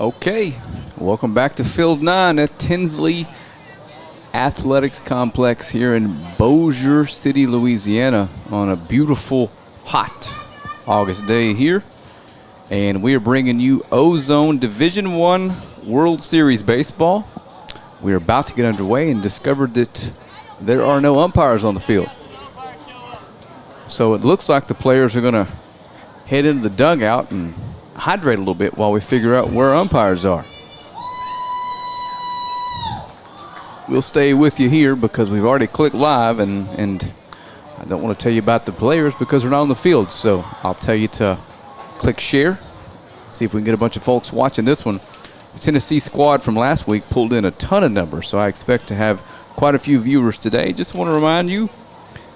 Okay, welcome back to Field 9 at Tinsley Athletics Complex here in Bossier City, Louisiana on a beautiful, hot August day here. And we are bringing you Ozone Division I World Series Baseball. We are about to get underway and discovered that there are no umpires on the field. So it looks like the players are going to head into the dugout and hydrate a little bit while we figure out where umpires are. We'll stay with you here because we've already clicked live, and I don't want to tell you about the players because they're not on the field. So I'll tell you to click share, see if we can get a bunch of folks watching this one. The Tennessee squad from last week pulled in a ton of numbers, so I expect to have quite a few viewers today. Just want to remind you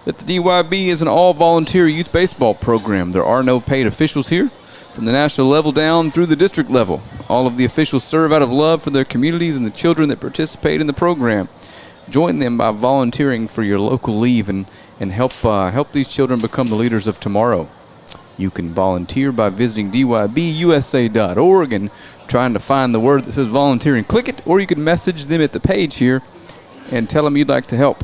that the DYB is an all-volunteer youth baseball program. There are no paid officials here, from the national level down through the district level. All of the officials serve out of love for their communities and the children that participate in the program. Join them by volunteering for your local leave and help these children become the leaders of tomorrow. You can volunteer by visiting DYBUSA.org and trying to find the word that says volunteer and click it, or you can message them at the page here and tell them you'd like to help.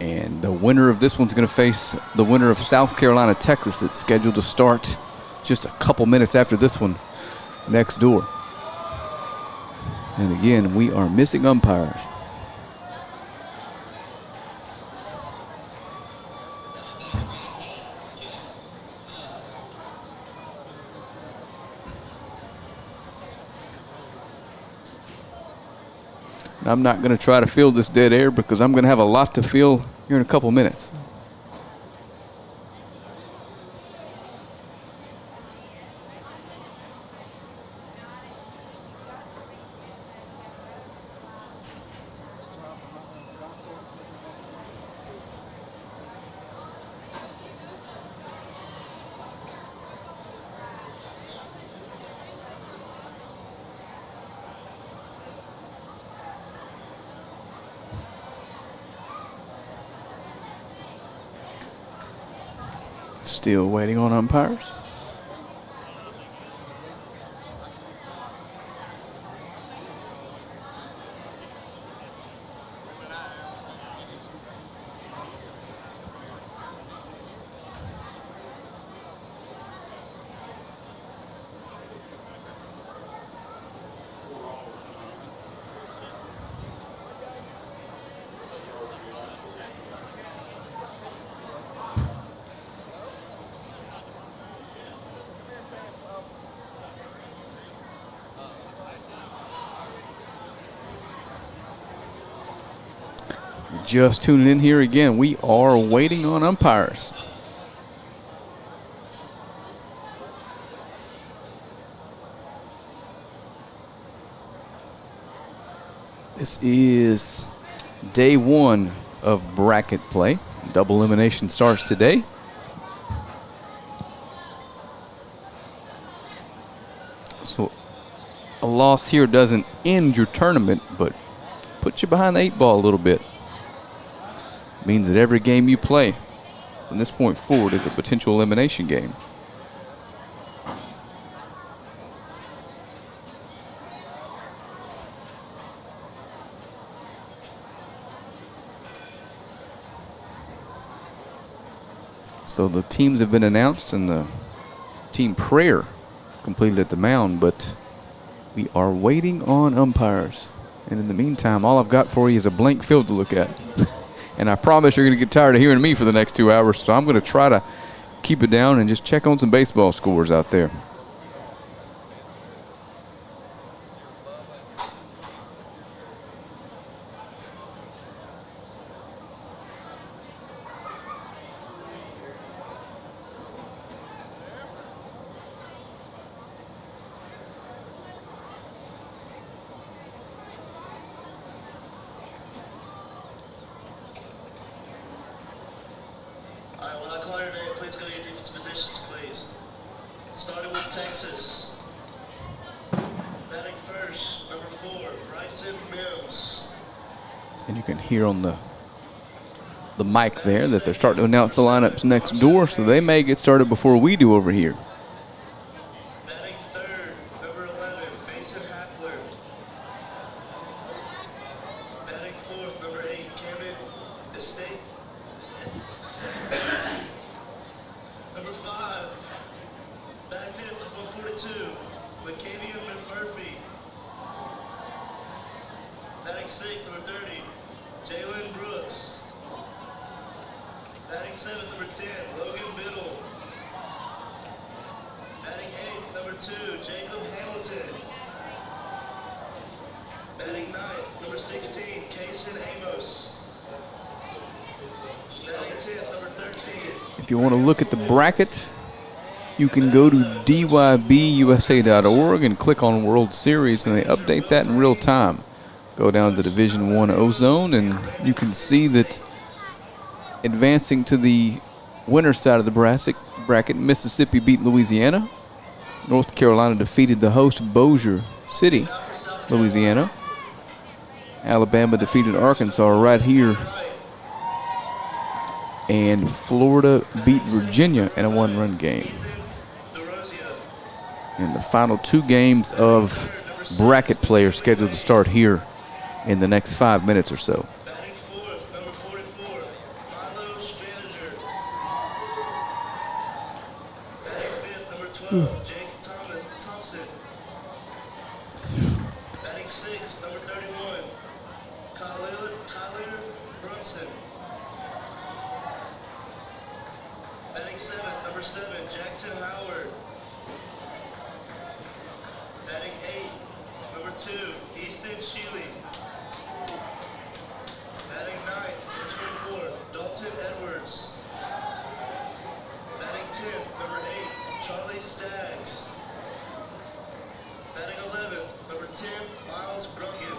And the winner of this one's going to face the winner of South Carolina, Texas. It's scheduled to start just a couple minutes after this one next door. And again, we are missing umpires. I'm not going to try to fill this dead air because I'm going to have a lot to fill here in a couple minutes. Still waiting on umpires. Just tuning in here again, we are waiting on umpires. This is day one of bracket play. Double elimination starts today. So a loss here doesn't end your tournament, but puts you behind the 8 ball a little bit. Means that every game you play from this point forward is a potential elimination game. So the teams have been announced and the team prayer completed at the mound, but we are waiting on umpires. And in the meantime, all I've got for you is a blank field to look at. And I promise you're going to get tired of hearing me for the next 2 hours, so I'm going to try to keep it down and just check on some baseball scores out there. And you can hear on the the mic there that they're starting to announce the lineups next door, so they may get started before we do over here. Batting third, number 11, Mason Hackler. Batting fourth, number 8, Cameron Estate. Number 5, batting fifth, number 42, Lacavia McMurphy. Batting sixth, number 30, Jalen Brooks. Batting seventh, number 10, Logan Biddle. Batting eighth, number 2, Jacob Hamilton. Batting ninth, number 16, Kaysen Amos. Batting 10th, number 13. If you want to look at the bracket, you can go to DYBUSA.org and click on World Series, and they update that in real time. Go down to Division I O-Zone, and you can see that advancing to the winner's side of the bracket, Mississippi beat Louisiana. North Carolina defeated the host Bossier City, Louisiana. Alabama defeated Arkansas right here. And Florida beat Virginia in a one-run game. And the final 2 games of bracket play are scheduled to start here in the next 5 minutes or so. Batting fourth, number 44, Milo Stranger. Batting fifth, number 12, Jake Thompson. Batting sixth, number 31, Kyler Brunson. Batting seventh, number 7, Jackson Howard. Batting eighth, number 2, Easton Shealy. Batting ninth, number 24, Dalton Edwards. Batting 10th, number 8, Charlie Staggs. Batting 11th, number 10, Miles Brunken.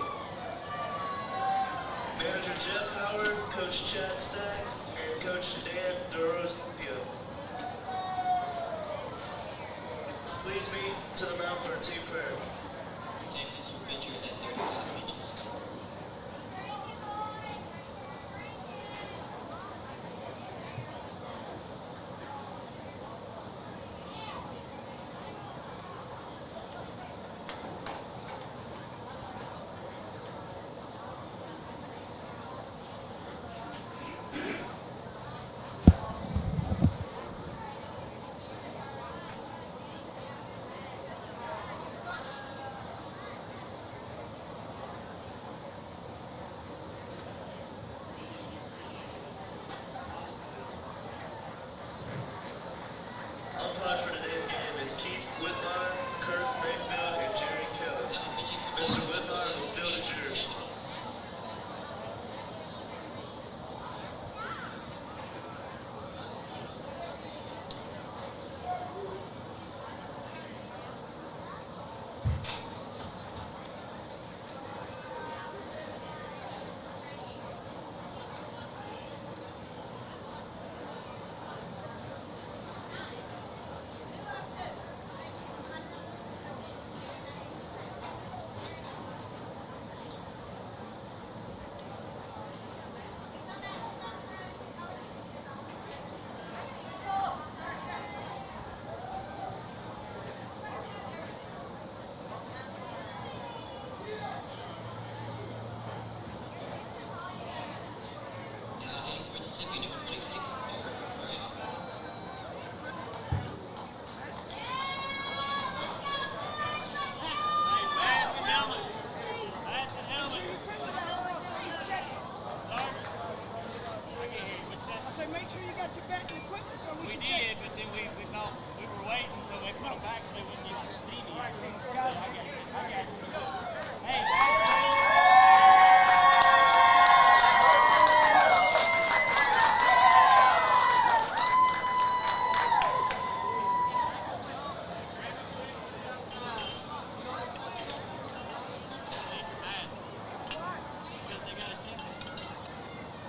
Manager Jeff Howard, Coach Chad Staggs, and Coach Dan DeRosia. Please meet to the mound for a team prayer. Umpires for today's game is Keith Whitmire, Kurt Mayfield, and Jerry Kelly. Mr. Whitmire, the field is yours.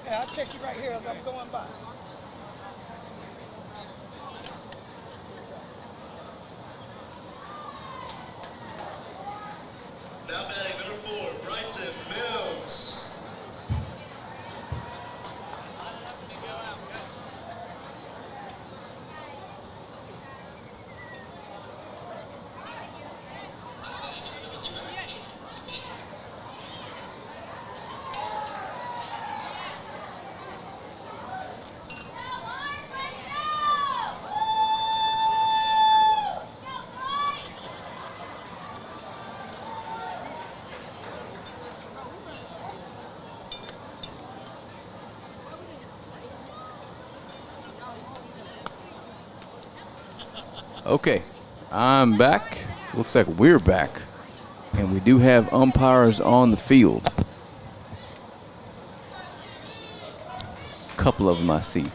Yeah, I'll check you right here as I'm going by. Now batting number 4, Bryson Mills. Okay, I'm back. Looks like we're back. And we do have umpires on the field. A couple of them I see.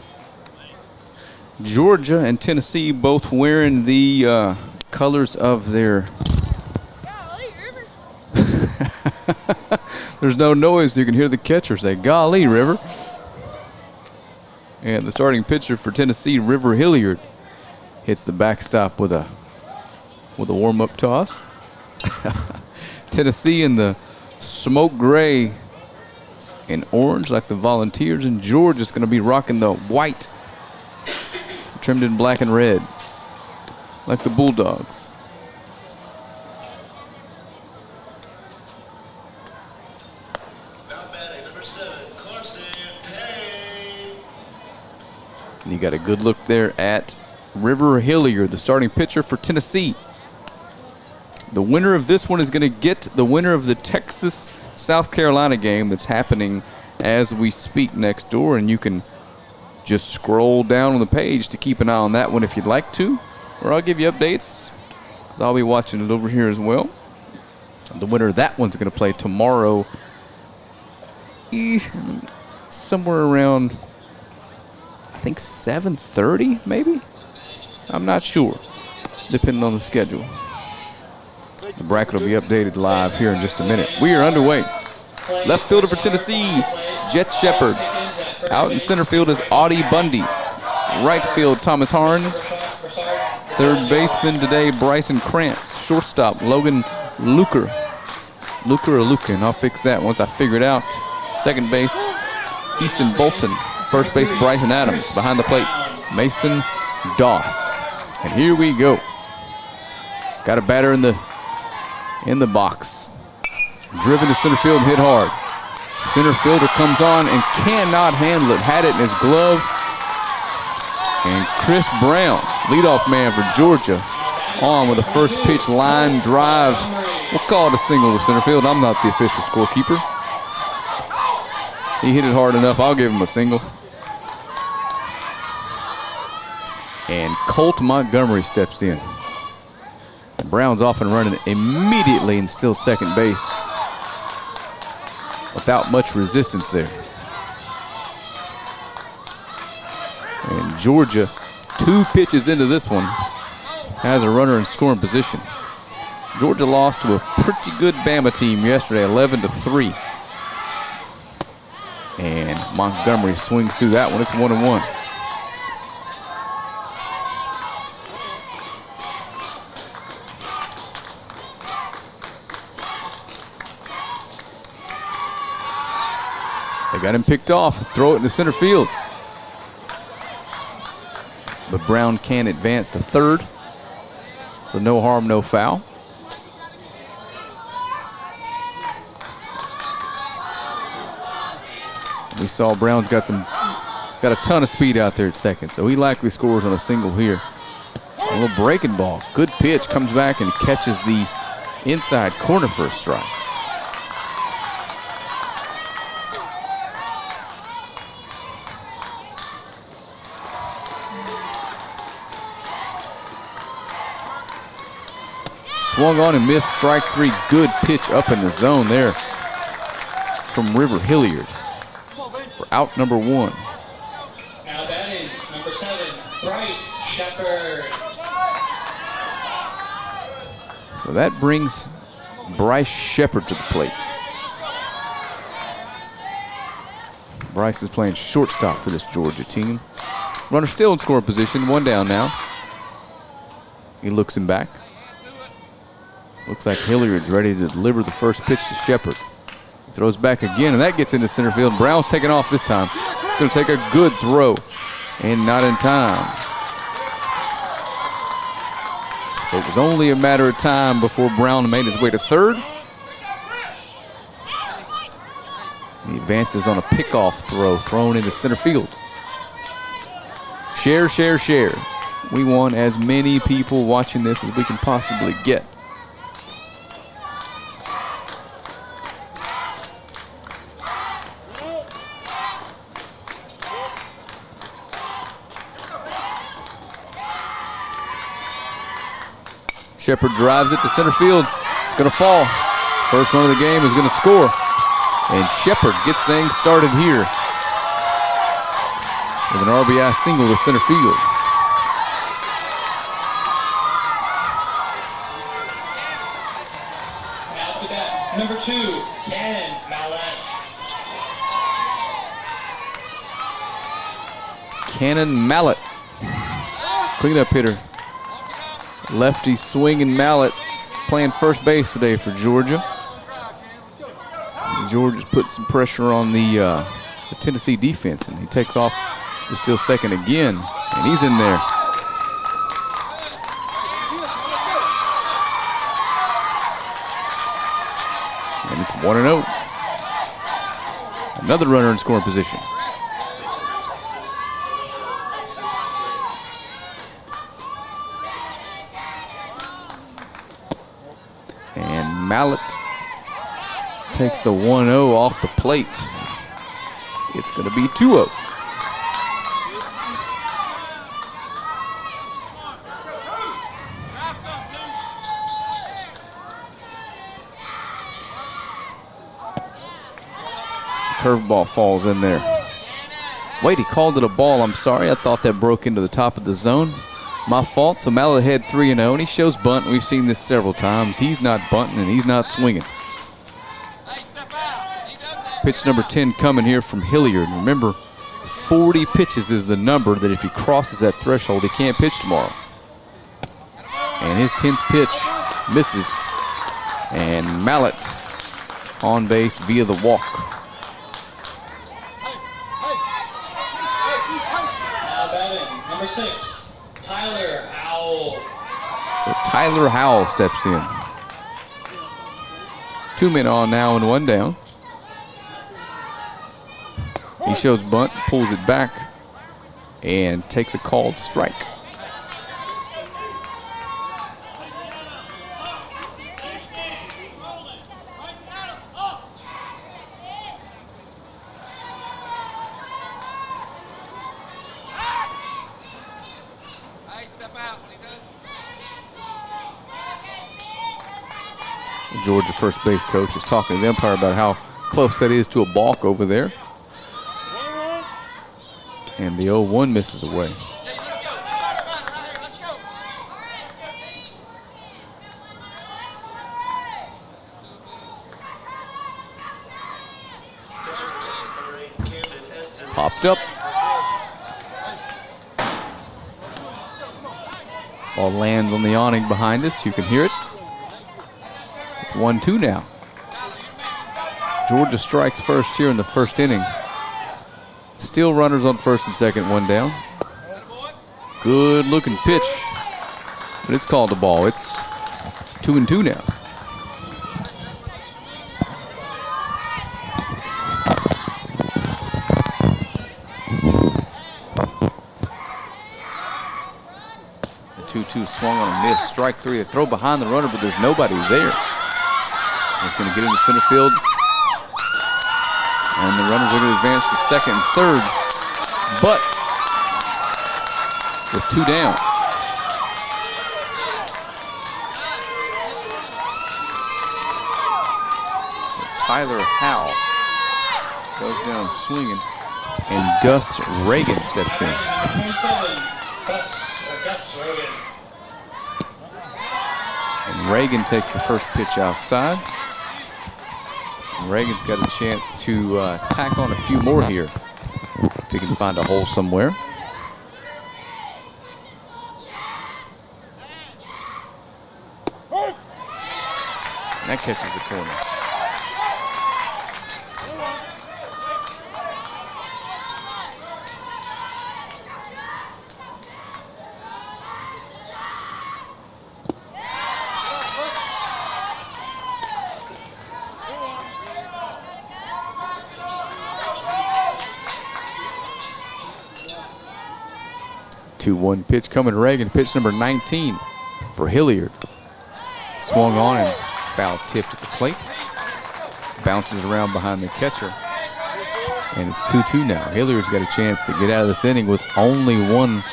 Georgia and Tennessee both wearing the colors of their... There's no noise, so you can hear the catcher say, "Golly, River." And the starting pitcher for Tennessee, River Hilliard, hits the backstop with a warm-up toss. Tennessee in the smoke gray and orange like the Volunteers, and Georgia's going to be rocking the white, trimmed in black and red like the Bulldogs. And you got a good look there at River Hilliard, the starting pitcher for Tennessee. The winner of this one is going to get the winner of the Texas-South Carolina game that's happening as we speak next door. And you can just scroll down on the page to keep an eye on that one if you'd like to. Or I'll give you updates, 'cause I'll be watching it over here as well. The winner of that one's going to play tomorrow, somewhere around, I think 7:30 maybe? I'm not sure, depending on the schedule. The bracket will be updated live here in just a minute. We are underway. Left fielder for Tennessee, Jet Shepard. Out in center field is Audie Bundy. Right field, Thomas Harns. Third baseman today, Bryson Krantz. Shortstop, Logan Luker. Luker or Lukin, I'll fix that once I figure it out. Second base, Easton Bolton. First base, Bryson Adams. Behind the plate, Mason Doss. And here we go. Got a batter in the box. Driven to center field and hit hard. Center fielder comes on and cannot handle it. Had it in his glove. And Chris Brown, leadoff man for Georgia, on with a first pitch line drive. We'll call it a single to center field. I'm not the official scorekeeper. He hit it hard enough. I'll give him a single. And Colt Montgomery steps in. And Brown's off and running immediately and still second base without much resistance there. And Georgia, 2 pitches into this one, has a runner in scoring position. Georgia lost to a pretty good Bama team yesterday, 11-3. And Montgomery swings through that one. It's 1-1. They got him picked off. Throw it into center field. But Brown can advance to third. So no harm, no foul. We saw Brown's got a ton of speed out there at second, so he likely scores on a single here. A little breaking ball. Good pitch. Comes back and catches the inside corner for a strike. Swung on and missed. Strike 3. Good pitch up in the zone there from River Hilliard for out number 1. Now batting number 7, Bryce Shepard. So that brings Bryce Shepard to the plate. Bryce is playing shortstop for this Georgia team. Runner still in scoring position, 1 down now. He looks him back. Looks like Hilliard's ready to deliver the first pitch to Shepard. He throws back again, and that gets into center field. Brown's taking off this time. It's going to take a good throw, and not in time. So it was only a matter of time before Brown made his way to third. He advances on a pickoff throw thrown into center field. Share, share, share. We want as many people watching this as we can possibly get. Shepard drives it to center field. It's going to fall. First run of the game is going to score. And Shepard gets things started here with an RBI single to center field. After that, number 2, Cannon Mallet. Cannon Mallet, cleanup hitter. Lefty swinging Mallet, playing first base today for Georgia. Georgia's put some pressure on the Tennessee defense, and he takes off to steal second again, and he's in there. And it's 1-0. Another runner in scoring position. And Mallet takes the 1-0 off the plate. It's going to be 2-0. Curveball falls in there. Wait, he called it a ball. I'm sorry. I thought that broke into the top of the zone. My fault. So Mallet had 3-0, and he shows bunt. We've seen this several times. He's not bunting, and he's not swinging. Pitch number 10 coming here from Hilliard. Remember, 40 pitches is the number that if he crosses that threshold, he can't pitch tomorrow. And his 10th pitch misses. And Mallet on base via the walk. Now batting, number 6, Tyler Howell. So Tyler Howell steps in. 2 men on now and 1 down. He shows bunt, pulls it back, and takes a called strike. The Georgia first base coach is talking to the umpire about how close that is to a balk over there. And the 0-1 misses away. Popped up. Ball lands on the awning behind us. You can hear it. It's 1-2 now. Georgia strikes first here in the first inning. Still runners on first and second, 1 down. Good looking pitch, but it's called a ball. It's 2-2 now. The 2-2 swung on a miss. Strike 3. They throw behind the runner, but there's nobody there. It's going to get into center field. And the runners are going to advance to second and third, but with 2 down. So Tyler Howell goes down swinging, and Gus Reagan steps in. 27, Gus Reagan. And Reagan takes the first pitch outside. Reagan's got a chance to tack on a few more here if he can find a hole somewhere. And that catches the corner. Two-1 pitch coming to Reagan. Pitch number 19 for Hilliard. Swung on and foul tipped at the plate. Bounces around behind the catcher. And it's 2-2 now. Hilliard's got a chance to get out of this inning with only 1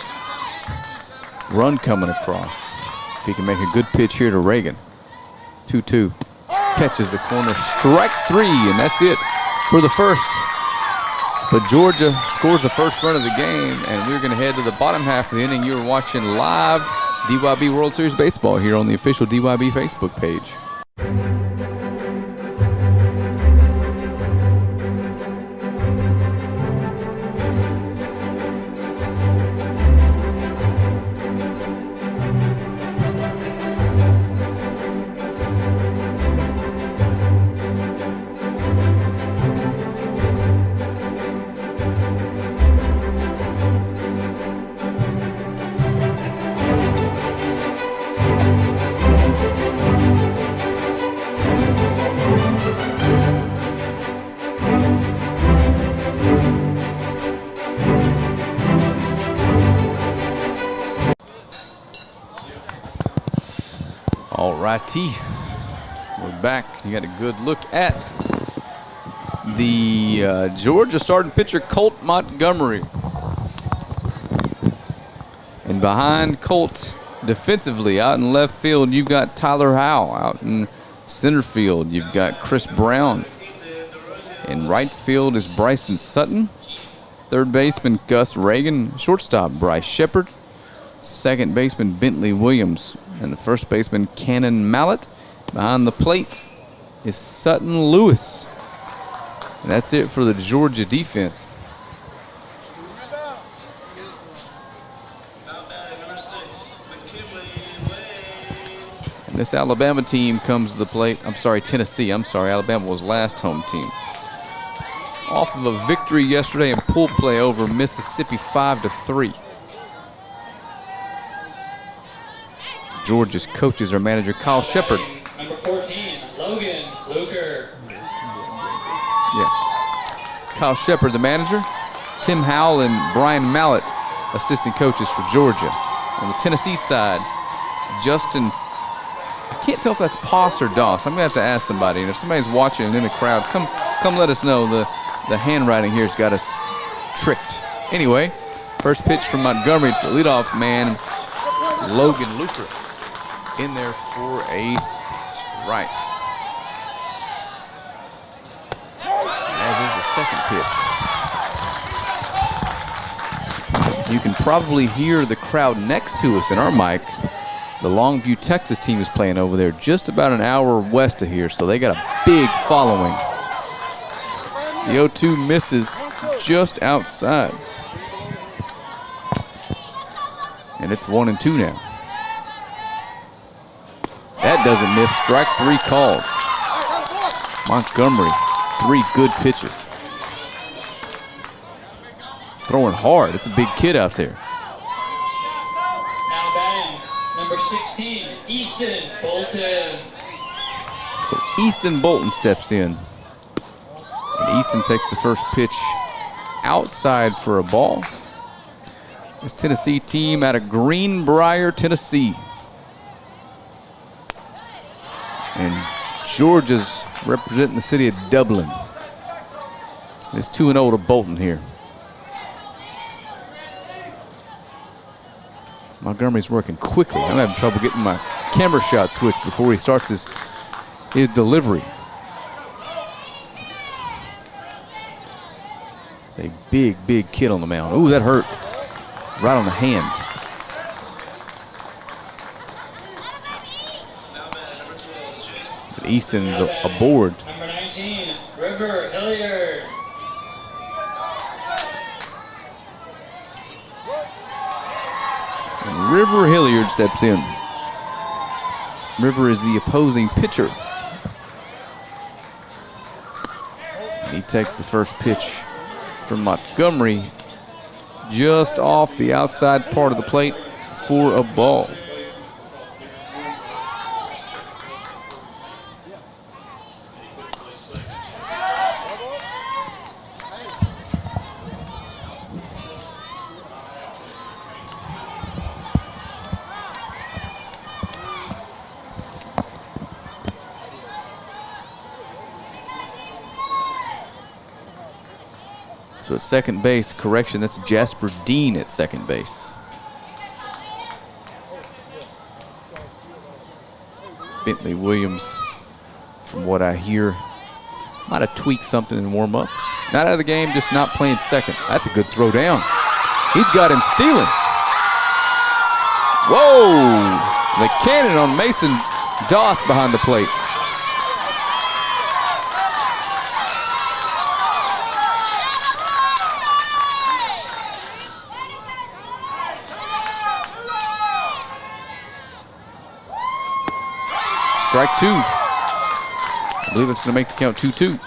run coming across. If he can make a good pitch here to Reagan. 2-2. Catches the corner. Strike 3, and that's it for the first. But Georgia scores the first run of the game, and we're going to head to the bottom half of the inning. You're watching live DYB World Series Baseball here on the official DYB Facebook page. All righty, we're back. You got a good look at the Georgia starting pitcher, Colt Montgomery. And behind Colt, defensively, out in left field, you've got Tyler Howe. Out in center field, you've got Chris Brown. In right field is Bryson Sutton. Third baseman, Gus Reagan. Shortstop, Bryce Shepard. Second baseman, Bentley Williams. And the first baseman, Cannon Mallett. Behind the plate is Sutton Lewis. And that's it for the Georgia defense. And this Alabama team comes to the plate. Tennessee. Alabama was last home team. Off of a victory yesterday in pool play over Mississippi 5-3. Georgia's coaches are manager Kyle Shepard. Number 14, Logan Luker. Yeah. Kyle Shepard, the manager. Tim Howell and Brian Mallett, assistant coaches for Georgia. On the Tennessee side, Justin, I can't tell if that's Poss or Doss. I'm going to have to ask somebody. And if somebody's watching in the crowd, come let us know. The handwriting here has got us tricked. Anyway, first pitch from Montgomery to the leadoff man, Logan Luker. In there for a strike. As is the second pitch. You can probably hear the crowd next to us in our mic. The Longview, Texas team is playing over there just about an hour west of here, so they got a big following. The 0-2 misses just outside. And it's 1-2 now. That doesn't miss. Strike 3 called. Montgomery, 3 good pitches. Throwing hard. It's a big kid out there. Now batting, number 16, Easton Bolton. So Easton Bolton steps in. And Easton takes the first pitch outside for a ball. This Tennessee team out of Greenbrier, Tennessee. And Georgia's representing the city of Dublin. It's 2-0 to Bolton here. Montgomery's working quickly. I'm having trouble getting my camera shot switched before he starts his delivery. A big kid on the mound. Ooh, that hurt. Right on the hand. But Easton's aboard. Number 19, River Hilliard. And River Hilliard steps in. River is the opposing pitcher. And he takes the first pitch from Montgomery just off the outside part of the plate for a ball. So at second base, correction, that's Jasper Dean at second base. Bentley Williams, from what I hear, might have tweaked something in warm-ups. Not out of the game, just not playing second. That's a good throw down. He's got him stealing. Whoa! The cannon on Mason Doss behind the plate. Strike two. I believe it's going to make the count 2-2.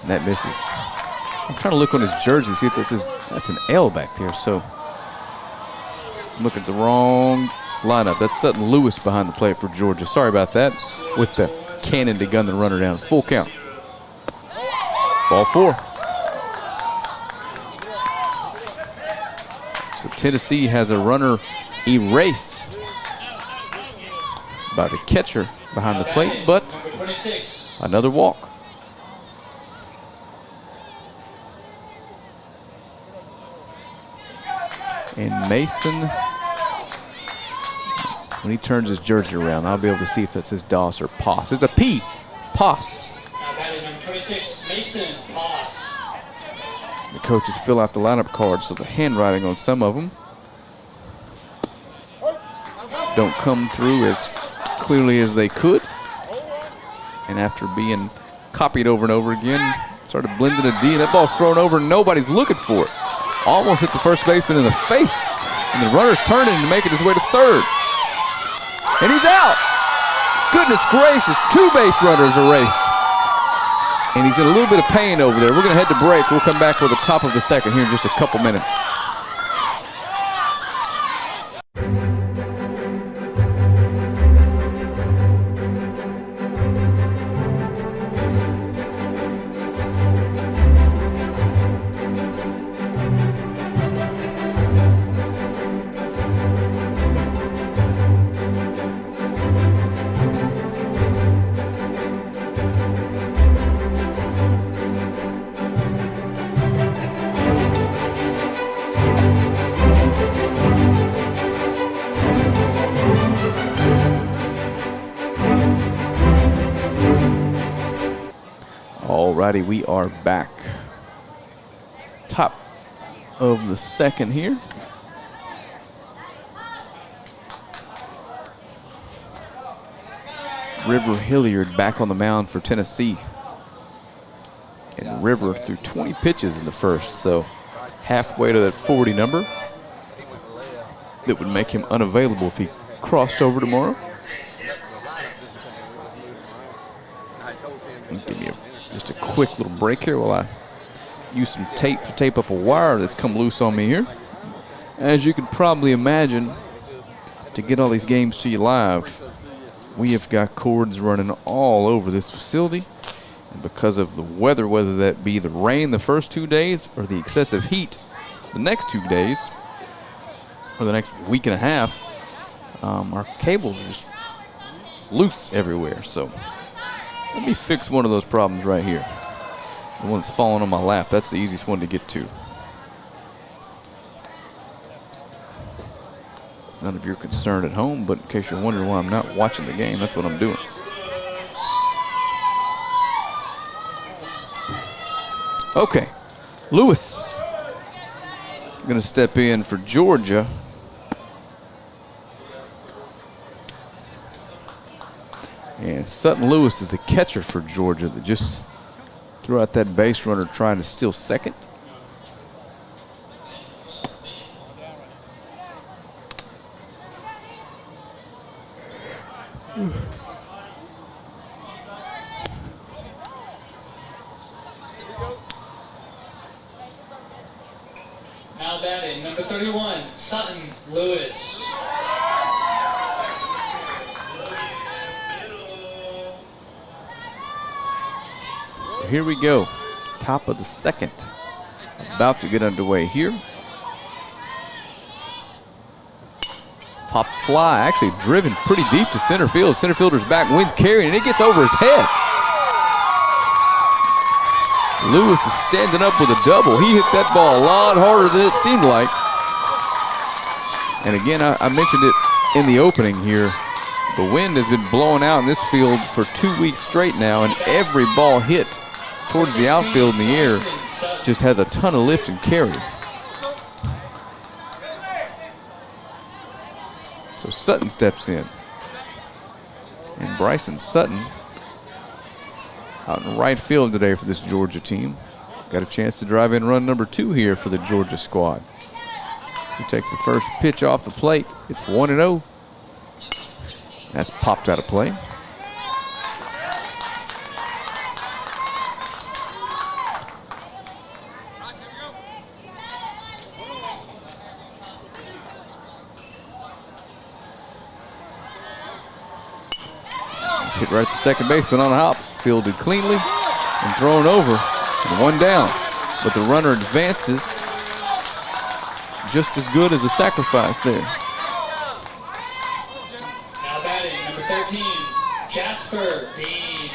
And that misses. I'm trying to look on his jersey, see if that says that's an L back there. So I'm looking at the wrong lineup. That's Sutton Lewis behind the plate for Georgia. Sorry about that. With the cannon to gun the runner down. Full count. Ball four. So Tennessee has a runner erased by the catcher behind the plate, but another walk. And Mason, when he turns his jersey around, I'll be able to see if that says Doss or Poss. It's a P. Poss. Mason Poss. The coaches fill out the lineup cards, so the handwriting on some of them don't come through as clearly as they could. And after being copied over and over again, started blending a D, and that ball's thrown over and nobody's looking for it. Almost hit the first baseman in the face, and the runner's turning to making his way to third. And he's out. Goodness gracious, 2 base runners erased. And he's in a little bit of pain over there. We're going to head to break. We'll come back with the top of the second here in just a couple minutes. Alrighty, we are back. Top of the second here. River Hilliard back on the mound for Tennessee. And River threw 20 pitches in the first, so halfway to that 40 number. That would make him unavailable if he crossed over tomorrow. Give me just a quick little break here while I use some tape to tape up a wire that's come loose on me here. As you can probably imagine, to get all these games to you live, we have got cords running all over this facility. And because of the weather, whether that be the rain the first 2 days or the excessive heat the next 2 days or the next week and a half, our cables are just loose everywhere. So let me fix one of those problems right here. The one that's falling on my lap, that's the easiest one to get to. It's none of your concern at home, but in case you're wondering why I'm not watching the game, that's what I'm doing. Okay, Lewis going to step in for Georgia. And Sutton Lewis is the catcher for Georgia that just threw out that base runner trying to steal second. Now batting, number 31, Sutton Lewis. Here we go, top of the second, about to get underway here. Pop fly, actually driven pretty deep to center field. Center fielder's back, wins carrying, and it gets over his head. Lewis is standing up with a double. He hit that ball a lot harder than it seemed like. And again, I mentioned it in the opening here. The wind has been blowing out in this field for 2 weeks straight now, and every ball hit towards the outfield in the air just has a ton of lift and carry. So Sutton steps in. And Bryson Sutton out in right field today for this Georgia team. Got a chance to drive in run number 2 here for the Georgia squad. He takes the first pitch off the plate. It's 1-0. That's popped out of play. It's hit right at the second baseman on a hop. Fielded cleanly and thrown over. And 1 down. But the runner advances just as good as a sacrifice there. Now batting, number 13, Jasper Dean.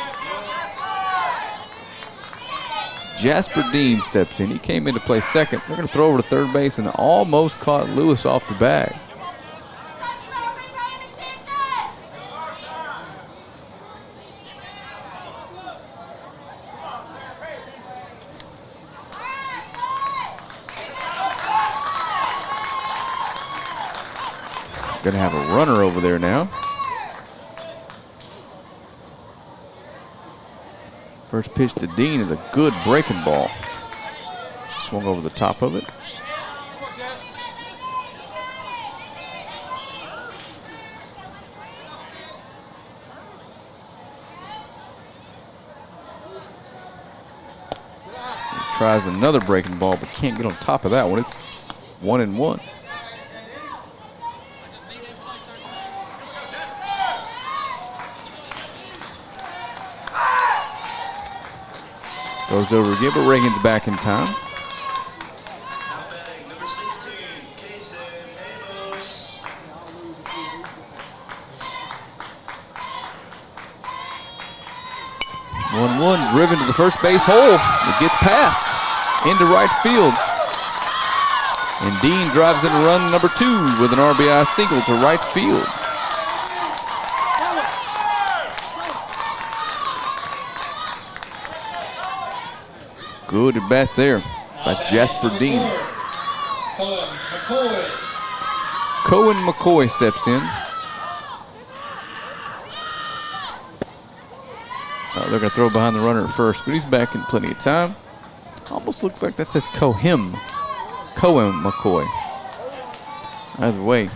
Jasper Dean steps in. He came in to play second. They're going to throw over to third base and almost caught Lewis off the bag. Going to have a runner over there now. First pitch to Dean is a good breaking ball. Swung over the top of it. He tries another breaking ball, but can't get on top of that one. It's 1-1. Throws over again, but Reagan's back in time. Now batting, number 16, Kason Amos. 1-1, driven to the first base hole. It gets past into right field. And Dean drives in run number 2 with an RBI single to right field. Good at bat there by Jasper Dean. Cohen McCoy steps in. They're going to throw behind the runner at first, but he's back in plenty of time. Almost looks like that says Cohen McCoy. Either way,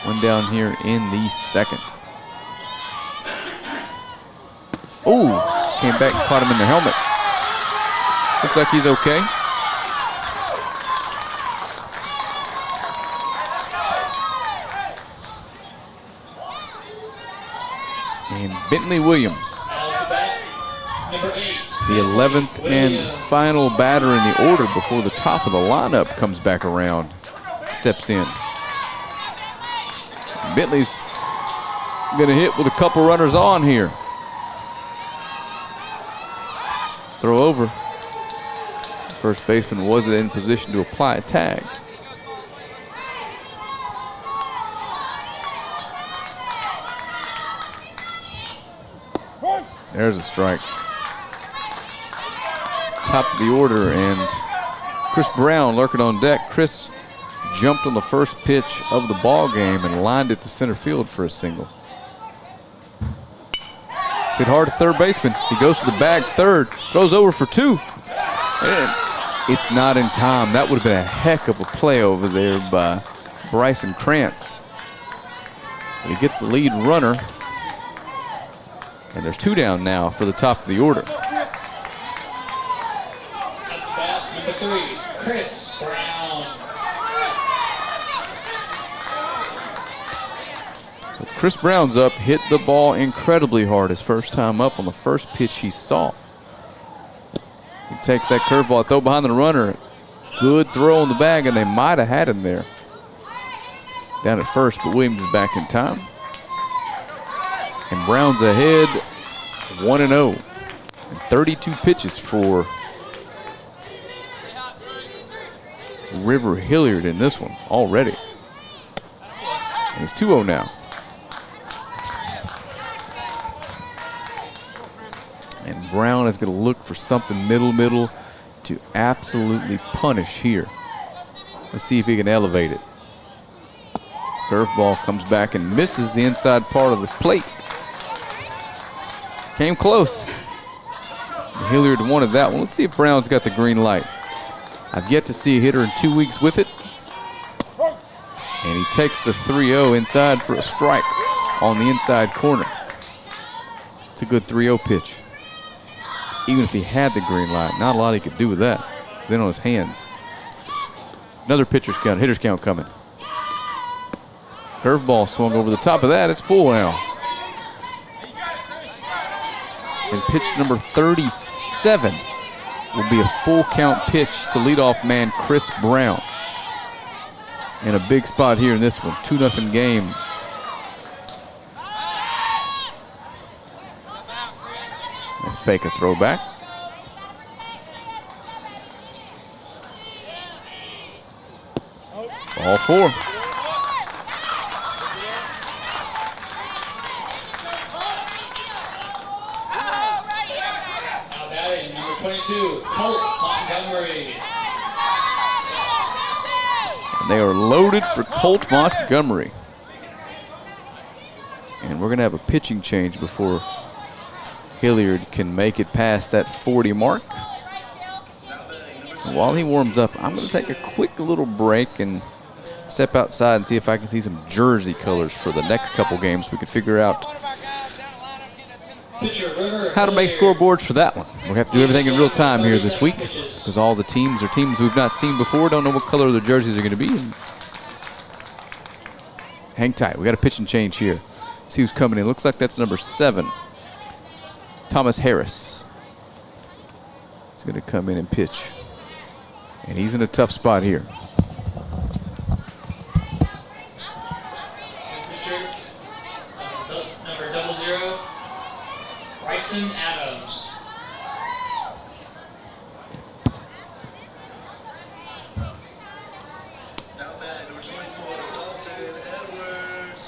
one down here in the second. Ooh. Came back and caught him in the helmet. Looks like he's okay. And Bentley Williams, the 11th and final batter in the order before the top of the lineup comes back around, steps in. Bentley's going to hit with a couple runners on here. Throw over. First baseman wasn't in position to apply a tag. There's a strike. Top of the order, and Chris Brown lurking on deck. Chris jumped on the first pitch of the ball game and lined it to center field for a single. Hit hard to third baseman. He goes to the bag third, throws over for 2. And it's not in time. That would have been a heck of a play over there by Bryson Krantz. But he gets the lead runner. And there's 2 down now for the top of the order. Number 3, Chris Brown. So Chris Brown's up, hit the ball incredibly hard his first time up on the first pitch he saw. He takes that curveball, throw behind the runner. Good throw in the bag, and they might have had him there. Down at first, but Williams is back in time. And Brown's ahead 1-0. And 32 pitches for River Hilliard in this one already. And it's 2-0 now. And Brown is going to look for something middle to absolutely punish here. Let's see if he can elevate it. Curveball comes back and misses the inside part of the plate. Came close. Hilliard wanted that one. Let's see if Brown's got the green light. I've yet to see a hitter in 2 weeks with it. And he takes the 3-0 inside for a strike on the inside corner. It's a good 3-0 pitch. Even if he had the green light, not a lot he could do with that. Then on his hands. Another pitcher's count, hitter's count coming. Curveball swung over the top of that. It's full now. And pitch number 37 will be a full count pitch to leadoff man Chris Brown. In a big spot here in this one, 2-0 game. And fake a throwback. Ball 4. Colt Montgomery. And they are loaded for Colt Montgomery. And we're going to have a pitching change before Hilliard can make it past that 40 mark. And while he warms up, I'm going to take a quick little break and step outside and see if I can see some jersey colors for the next couple games. We can figure out how to make scoreboards for that one. We'll have to do everything in real time here this week because all the teams are teams we've not seen before, don't know what color their jerseys are going to be. And hang tight. We got a pitch and change here. See who's coming in. Looks like that's number 7, Thomas Harris. He's going to come in and pitch. And he's in a tough spot here. Number 00, Bryson Adams. Now back, number 24, Dalton Edwards.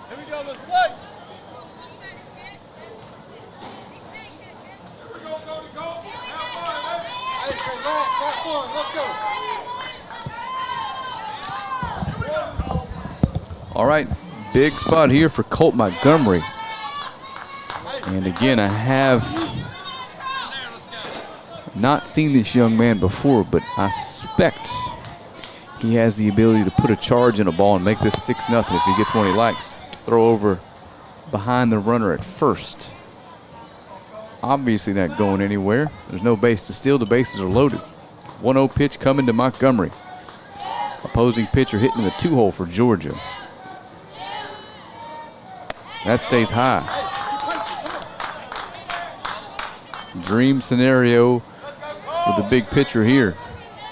Here we go, let's play. Here we go, Cody, go. Have fun, baby. Hey, relax, have fun, let's go. All right, big spot here for Colt Montgomery. And again, I have not seen this young man before, but I suspect he has the ability to put a charge in a ball and make this 6-0 if he gets one he likes. Throw over behind the runner at first. Obviously not going anywhere. There's no base to steal. The bases are loaded. 1-0 pitch coming to Montgomery. Opposing pitcher hitting the 2-hole for Georgia. That stays high. Dream scenario for the big pitcher here.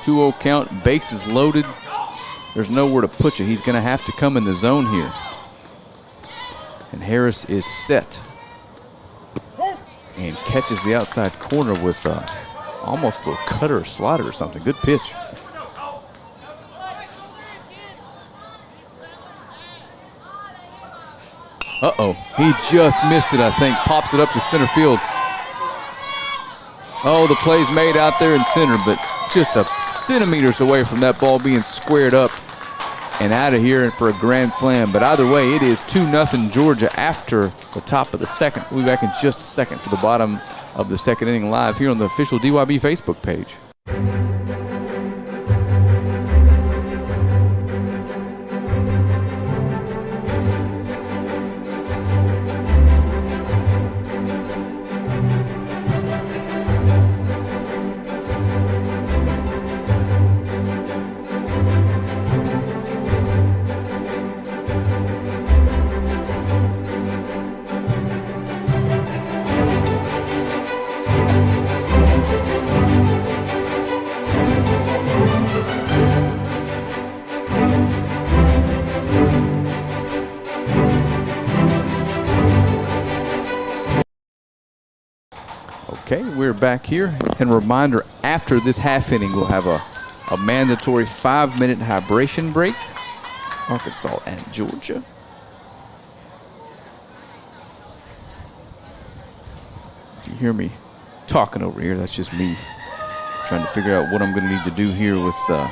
2-0 count, bases loaded. There's nowhere to put you. He's going to have to come in the zone here. And Harris is set. And catches the outside corner with almost a little cutter or slider or something. Good pitch. Uh-oh, he just missed it, I think. Pops it up to center field. Oh, the play's made out there in center, but just a centimeters away from that ball being squared up and out of here for a grand slam. But either way, it is 2-0 Georgia after the top of the second. We'll be back in just a second for the bottom of the second inning live here on the official DYB Facebook page. Okay, we're back here. And a reminder, after this half inning, we'll have a mandatory 5-minute hydration break. Arkansas and Georgia. If you hear me talking over here, that's just me trying to figure out what I'm going to need to do here with the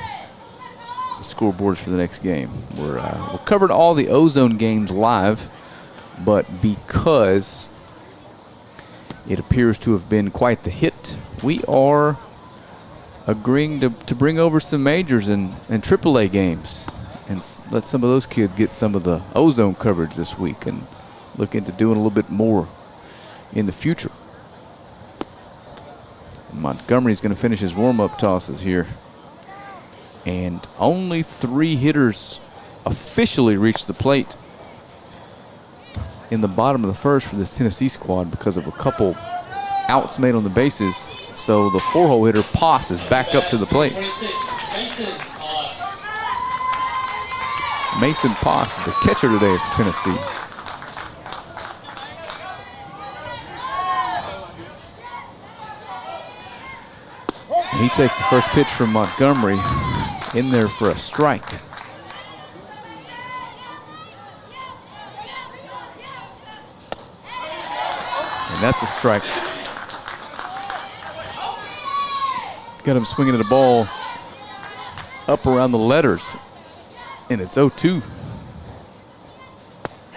scoreboards for the next game. We're covered all the Ozone games live, but because it appears to have been quite the hit, we are agreeing to bring over some majors and AAA games and let some of those kids get some of the Ozone coverage this week and look into doing a little bit more in the future. Montgomery's going to finish his warm-up tosses here. And only 3 hitters officially reached the plate in the bottom of the first for this Tennessee squad because of a couple outs made on the bases. So the 4-hole hitter, Poss, is back up to the plate. 26, Mason Poss. Mason Poss is the catcher today for Tennessee. And he takes the first pitch from Montgomery in there for a strike. And that's a strike. Got him swinging at the ball up around the letters. And it's 0-2.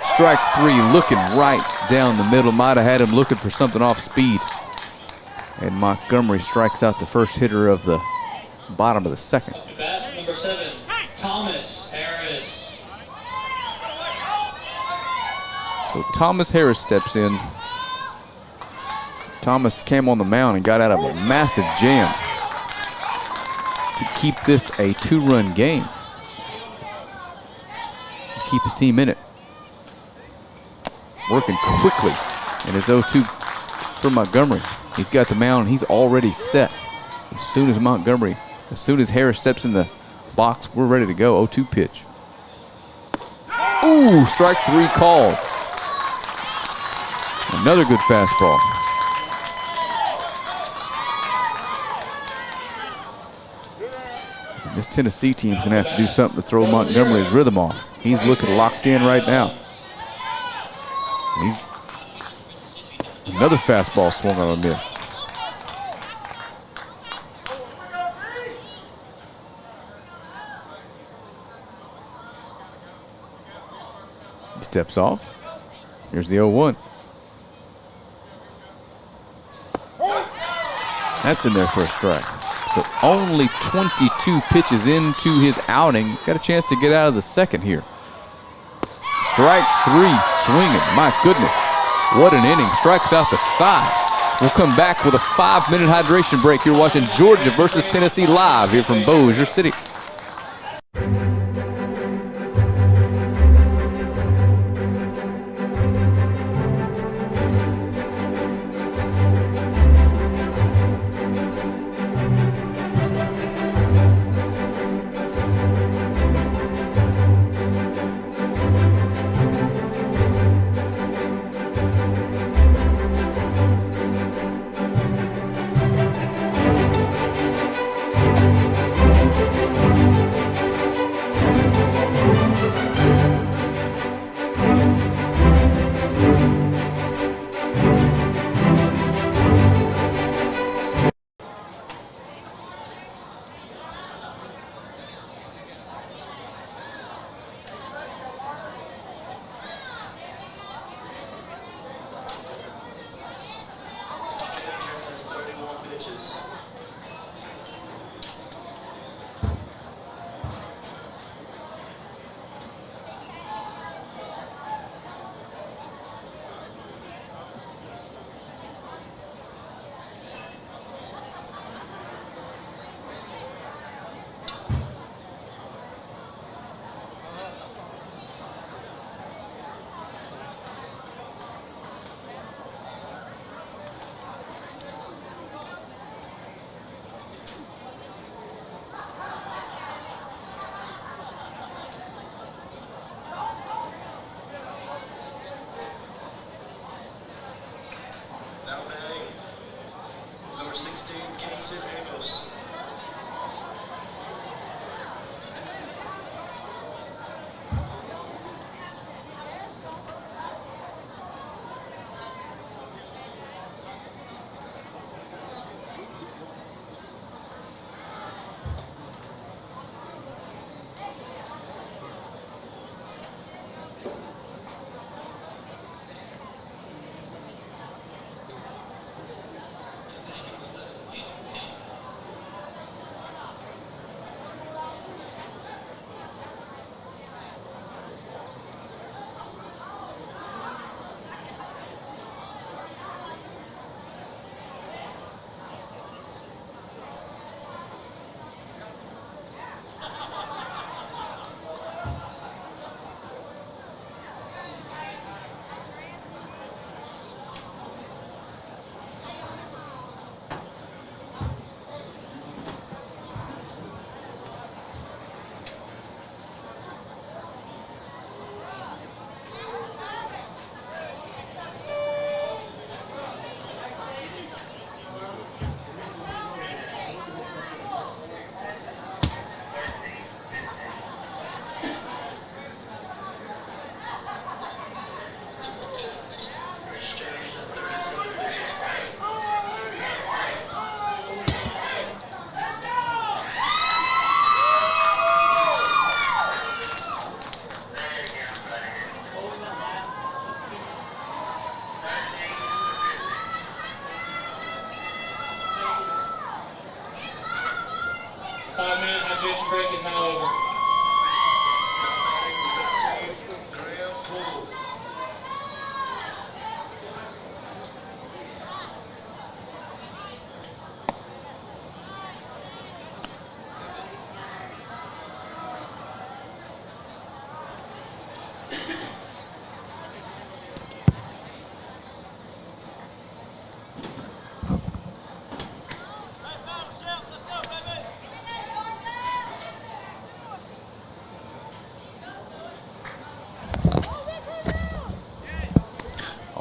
Strike 3, looking right down the middle. Might have had him looking for something off speed. And Montgomery strikes out the first hitter of the bottom of the second. At bat, number 7, Thomas Harris. So Thomas Harris steps in. Thomas came on the mound and got out of a massive jam to keep this a 2-run game. Keep his team in it. Working quickly. And it's 0-2 for Montgomery. He's got the mound. He's already set. As soon as Harris steps in the box, we're ready to go. 0-2 pitch. Ooh, strike 3 called. Another good fastball. And this Tennessee team's going to have to do something to throw Montgomery's rhythm off. He's looking locked in right now. And another fastball swung on a miss. He steps off. Here's the 0-1. That's in there for a strike. So only 22 pitches into his outing. Got a chance to get out of the second here. Strike 3 swinging. My goodness. What an inning. Strikes out the side. We'll come back with a 5-minute hydration break. You're watching Georgia versus Tennessee live here from Bossier City.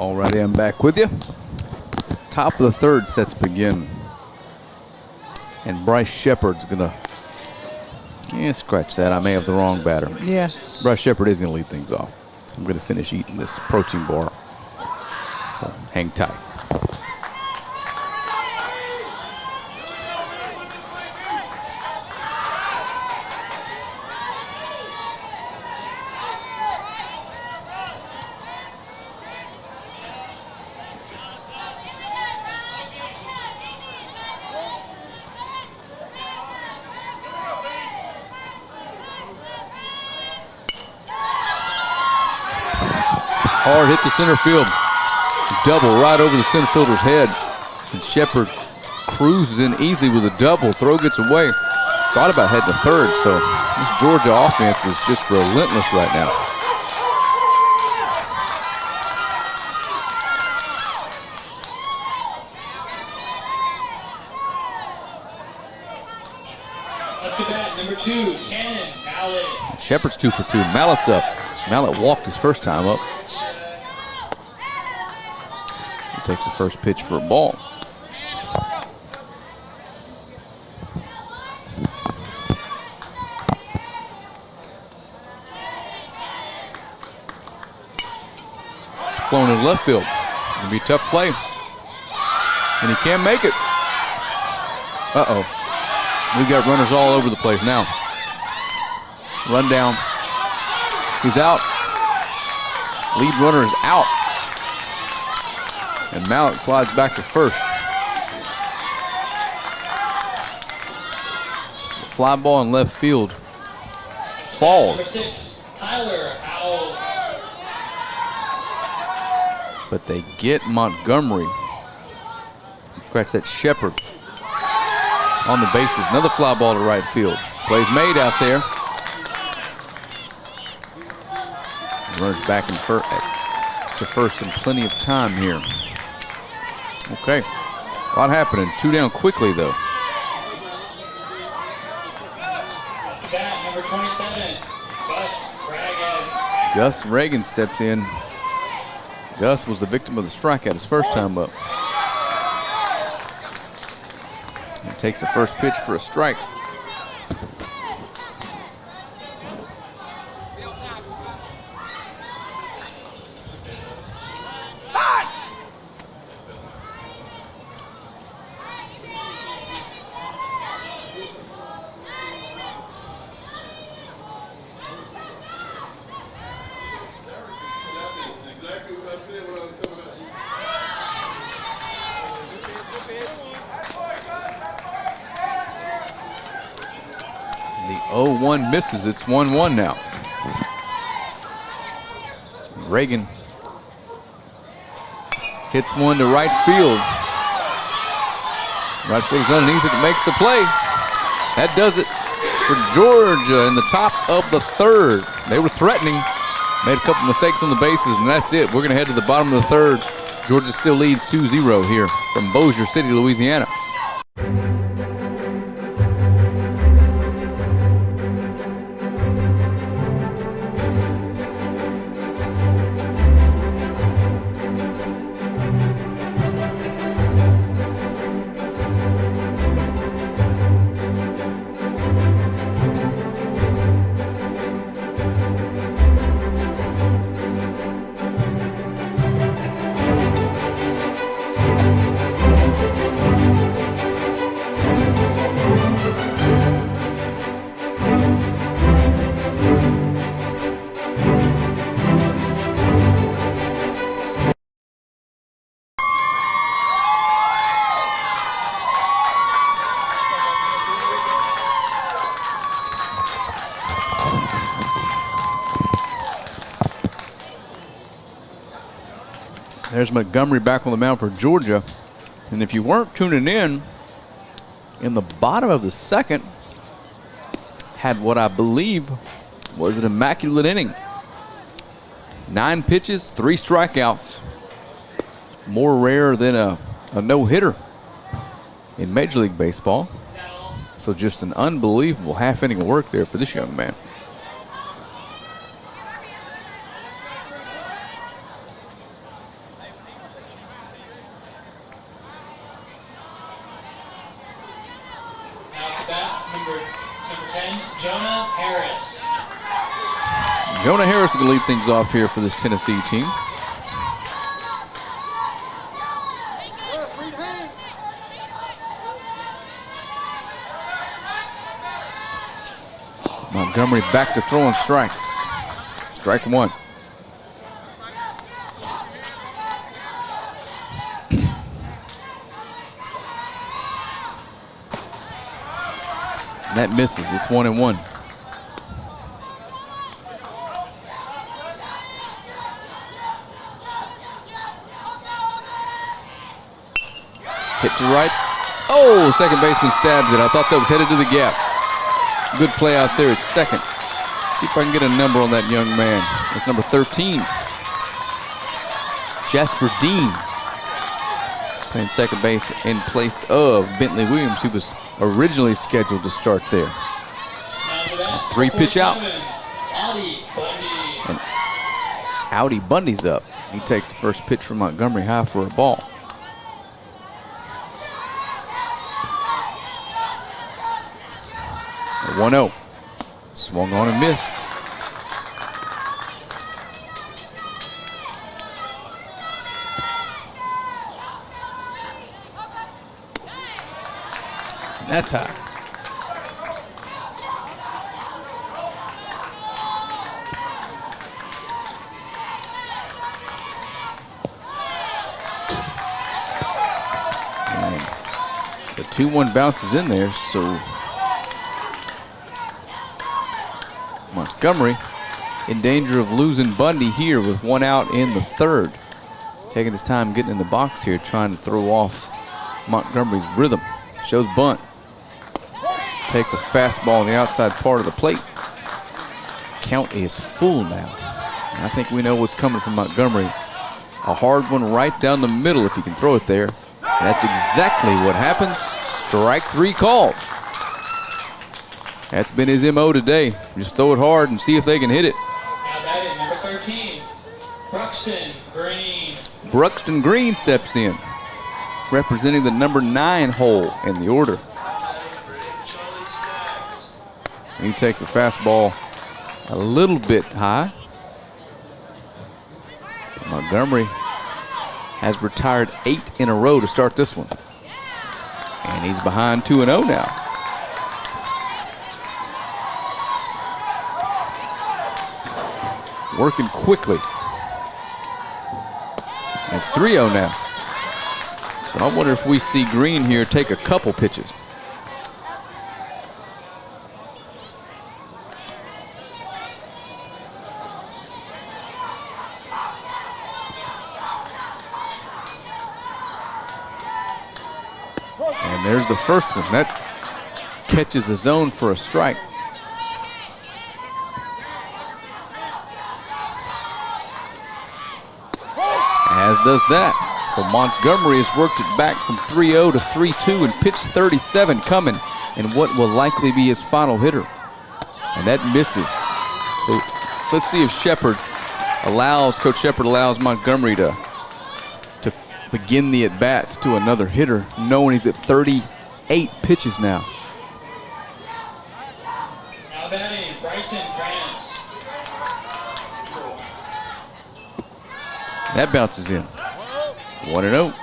All righty, I'm back with you. Top of the third sets begin. And Bryce Shepard's going to, scratch that. I may have the wrong batter. Yeah, Bryce Shepard is going to lead things off. I'm going to finish eating this protein bar. So hang tight. Hard hit to center field. Double right over the center fielder's head. And Shepard cruises in easily with a double. Throw gets away. Thought about heading to third, so this Georgia offense is just relentless right now. Up to bat, number 2, Cannon Mallett. Shepard's 2 for 2. Mallett's up. Mallett walked his first time up. He takes the first pitch for a ball. Flown in left field. Gonna be a tough play. And he can't make it. Uh-oh. We've got runners all over the place now. Run down. He's out. Lead runner is out. And Mallett slides back to first. The fly ball in left field falls. Number 6, Tyler Howell. But they get Montgomery. Scratch that Shepard on the bases. Another fly ball to right field. Plays made out there. Runners back in to first in plenty of time here. Okay, a lot happening. 2 down quickly though. Bat number 27, Gus Reagan. Gus Reagan steps in. Gus was the victim of the strikeout his first time up. He takes the first pitch for a strike. The 0-1 misses. It's 1-1 now. Reagan hits one to right field. Right field is underneath it. Makes the play. That does it for Georgia in the top of the third. They were threatening. Made a couple mistakes on the bases, and that's it. We're going to head to the bottom of the third. Georgia still leads 2-0 here from Bossier City, Louisiana. There's Montgomery back on the mound for Georgia. And if you weren't tuning in the bottom of the second, had what I believe was an immaculate inning. 9 pitches, 3 strikeouts. More rare than a no-hitter in Major League Baseball. So just an unbelievable half inning of work there for this young man. 10, Jonah Harris. Jonah Harris is going to lead things off here for this Tennessee team. Yes, read hands. Montgomery back to throwing strikes. Strike one. And that misses. It's 1-1. Hit to right. Oh, second baseman stabs it. I thought that was headed to the gap. Good play out there at second. See if I can get a number on that young man. That's number 13. Jasper Dean playing second base in place of Bentley Williams, who was originally scheduled to start there. Three pitch out. And Audi Bundy's up. He takes the first pitch from Montgomery high for a ball. A 1-0. Swung on and missed. And that's high. And the 2-1 bounces in there, so Montgomery in danger of losing Bundy here with one out in the third. Taking his time getting in the box here, trying to throw off Montgomery's rhythm. Shows bunt. Takes a fastball on the outside part of the plate. Count is full now. And I think we know what's coming from Montgomery. A hard one right down the middle if he can throw it there. And that's exactly what happens. Strike three called. That's been his MO today. Just throw it hard and see if they can hit it. Now batting, number 13, Bruxton Green. Bruxton Green steps in, representing the number 9 hole in the order. And he takes a fastball a little bit high. Montgomery has retired 8 in a row to start this one. And he's behind 2-0 now. Working quickly. And it's 3-0 now. So I wonder if we see Green here take a couple pitches. And there's the first one. That catches the zone for a strike. As does that. So Montgomery has worked it back from 3-0 to 3-2 and pitched 37 coming in what will likely be his final hitter. And that misses. So let's see if Coach Shepard allows Montgomery to begin the at-bat to another hitter, knowing he's at 38 pitches now. Now batting, Bryson Grants. That bounces in. 1-0.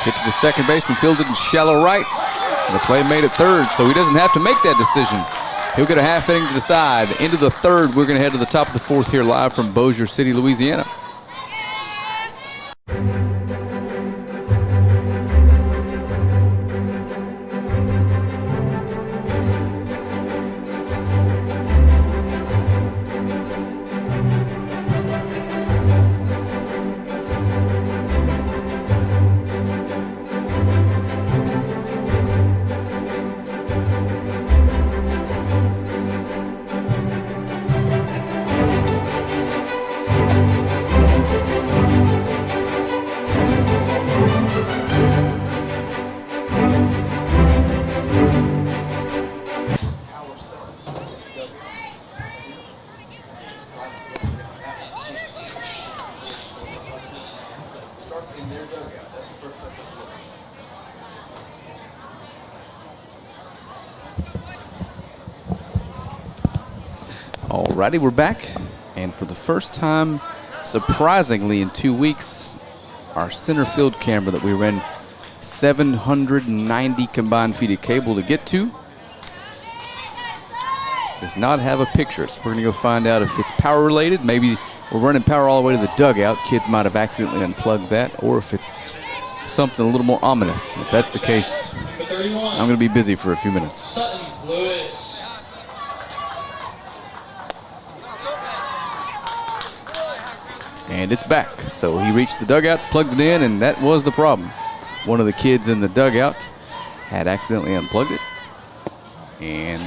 Hit to the second baseman, fielded in shallow right. And the play made at third, so he doesn't have to make that decision. He'll get a half inning to decide. Into the third, we're going to head to the top of the fourth here live from Bossier City, Louisiana. Alrighty, we're back. And for the first time, surprisingly, in 2 weeks, our center field camera that we ran 790 combined feet of cable to get to does not have a picture. So we're going to go find out if it's power related. Maybe we're running power all the way to the dugout. Kids might have accidentally unplugged that, or if it's something a little more ominous. If that's the case, I'm going to be busy for a few minutes. Sutton Lewis. And it's back. So he reached the dugout, plugged it in, and that was the problem. One of the kids in the dugout had accidentally unplugged it. And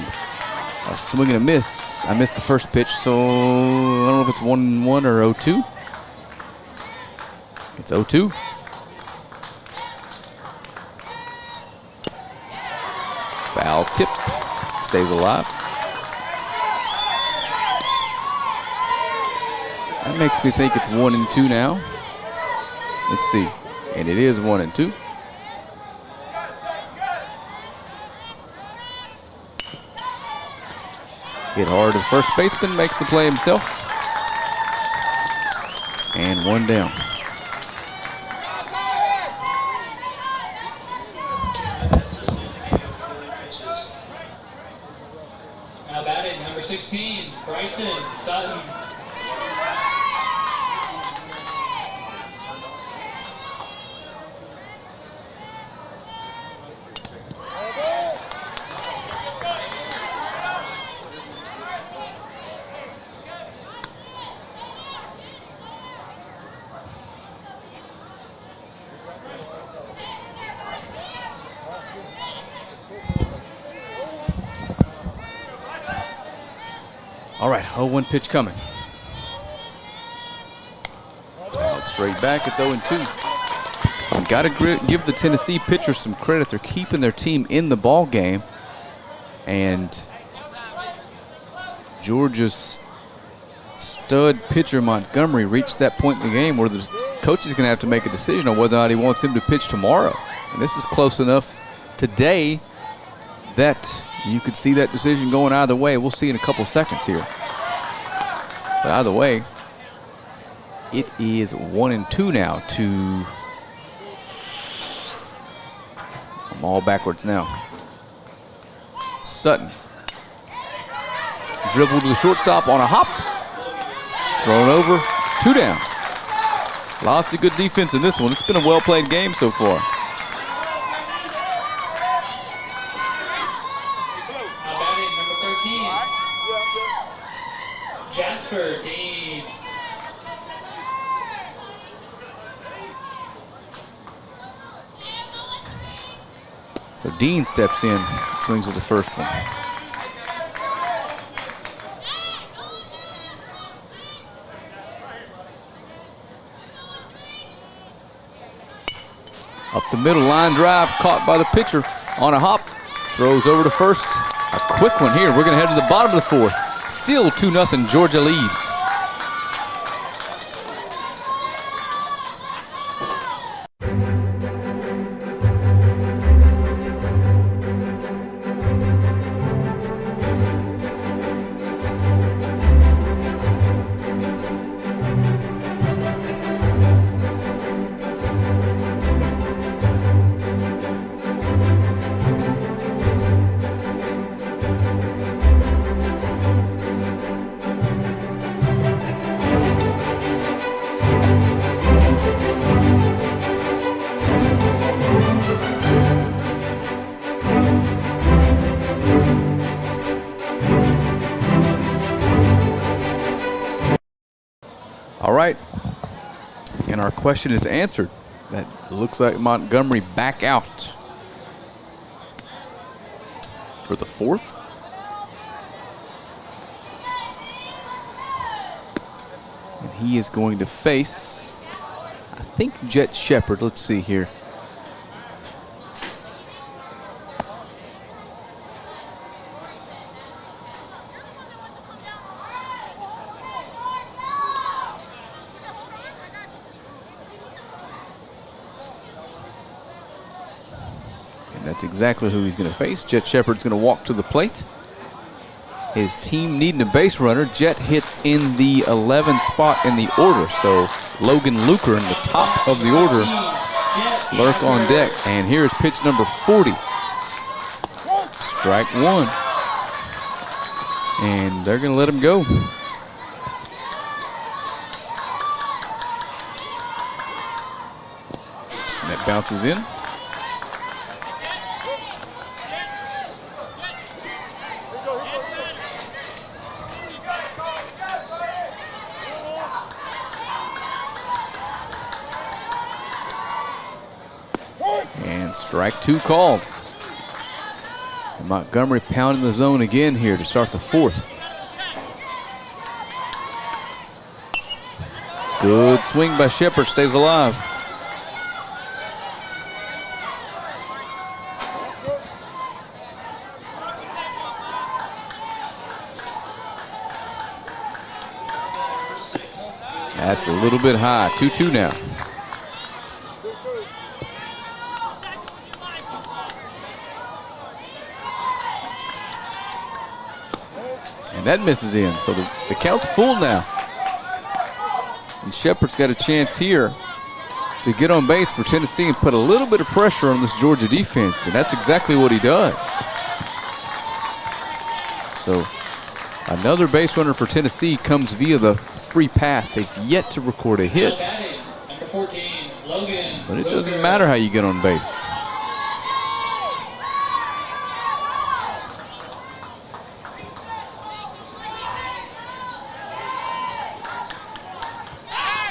a swing and a miss. I missed the first pitch, so I don't know if it's 1-1 or 0-2. It's 0-2. Foul tip. Stays alive. That makes me think it's 1-2 now. Let's see. And it is 1-2. Hit hard to first baseman, makes the play himself. And one down. Now batting, number 16, Bryson Sutton. All right, 0-1 pitch coming. Straight back, it's 0-2. Got to give the Tennessee pitchers some credit. They're keeping their team in the ball game. And Georgia's stud pitcher Montgomery reached that point in the game where the coach is going to have to make a decision on whether or not he wants him to pitch tomorrow. And this is close enough today that you could see that decision going either way. We'll see in a couple seconds here. But either way, it is 1-2 now to... I'm all backwards now. Sutton. Dribble to the shortstop on a hop. Thrown over. 2 down. Lots of good defense in this one. It's been a well-played game so far. Now batting, number 13, Jasper Dean. So Dean steps in, swings at the first one. Up the middle, line drive, caught by the pitcher on a hop. Throws over to first. A quick one here. We're going to head to the bottom of the fourth. Still 2-0, Georgia leads. All right, and our question is answered. That looks like Montgomery back out for the fourth. And he is going to face, I think, Jet Shepard. Let's see here. That's exactly who he's going to face. Jet Shepard's going to walk to the plate. His team needing a base runner. Jet hits in the 11th spot in the order. So Logan Luker in the top of the order. Lurk on deck. And here's pitch number 40. Strike one. And they're going to let him go. And that bounces in. And strike two called. And Montgomery pounding the zone again here to start the fourth. Good swing by Shepard, stays alive. That's a little bit high, 2-2 now. And that misses in, so the count's full now. And Shepard's got a chance here to get on base for Tennessee and put a little bit of pressure on this Georgia defense, and that's exactly what he does. So another base runner for Tennessee comes via the free pass. They've yet to record a hit. Number 14, Logan. But it doesn't matter how you get on base.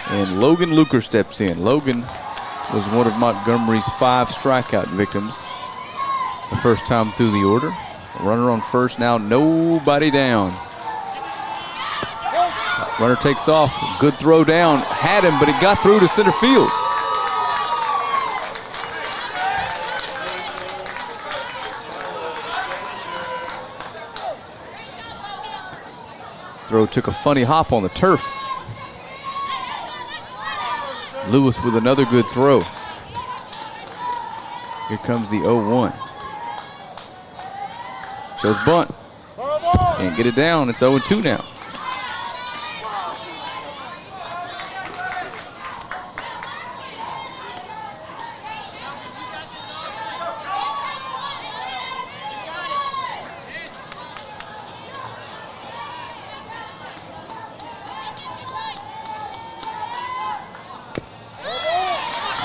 And Logan Luker steps in. Logan was one of Montgomery's 5 strikeout victims the first time through the order. Runner on first now, nobody down. Runner takes off, good throw down, had him, but it got through to center field. Throw took a funny hop on the turf. Lewis with another good throw. Here comes the 0-1. Shows bunt. Can't get it down. It's 0-2 now.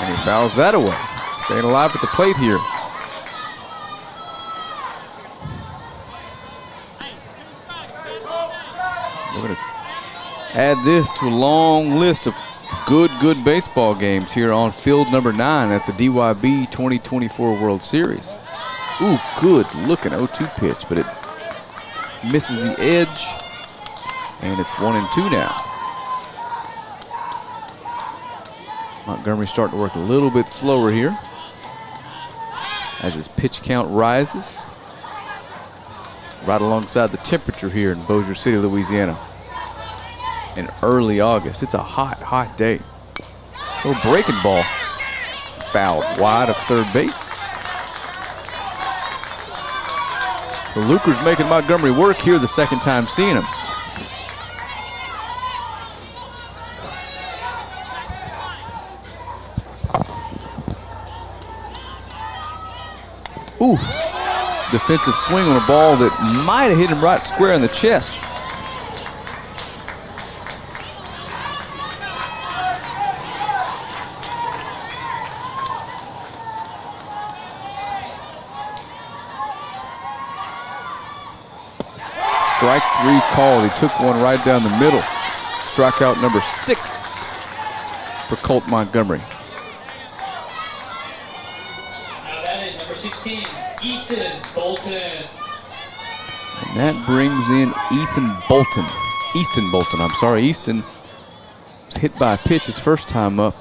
And he fouls that away. Staying alive at the plate here. We're going to add this to a long list of good baseball games here on field number 9 at the DYB 2024 World Series. Ooh, good looking 0-2 pitch, but it misses the edge, and it's 1-2 now. Montgomery starting to work a little bit slower here as his pitch count rises. Right alongside the temperature here in Bossier City, Louisiana in early August. It's a hot day. Little breaking ball fouled wide of third base. Well, Luker's making Montgomery work here the second time seeing him. Ooh, defensive swing on a ball that might have hit him right square in the chest. Strike 3 called. He took one right down the middle. Strikeout number 6 for Colt Montgomery. Number 16, Easton Bolton. And that brings in Easton Bolton, I'm sorry. Easton was hit by a pitch his first time up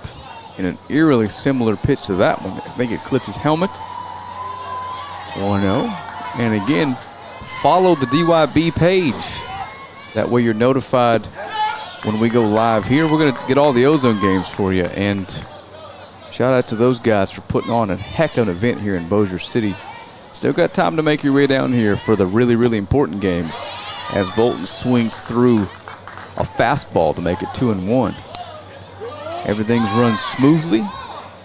in an eerily similar pitch to that one. I think it clipped his helmet. 1-0. And again, follow the DYB page. That way you're notified when we go live here. We're going to get all the Ozone games for you. And Shout out to those guys for putting on a heck of an event here in Bossier City. Still got time to make your way down here for the really, really important games as Bolton swings through a fastball to make it 2-1. Everything's run smoothly.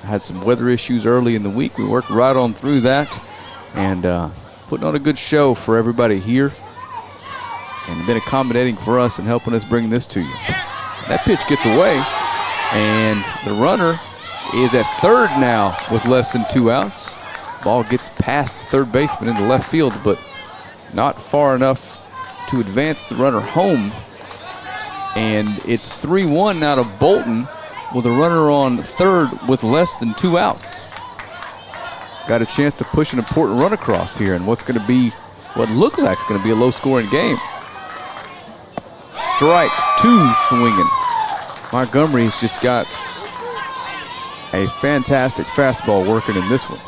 Had some weather issues early in the week. We worked right on through that and putting on a good show for everybody here and been accommodating for us and helping us bring this to you. That pitch gets away and the runner is at third now with less than 2 outs. Ball gets past the third baseman into left field, but not far enough to advance the runner home. And it's 3-1 now to Bolton with a runner on third with less than 2 outs. Got a chance to push an important run across here in what's going to be what looks like it's going to be a low-scoring game. Strike 2 swinging. Montgomery's just got a fantastic fastball working in this one.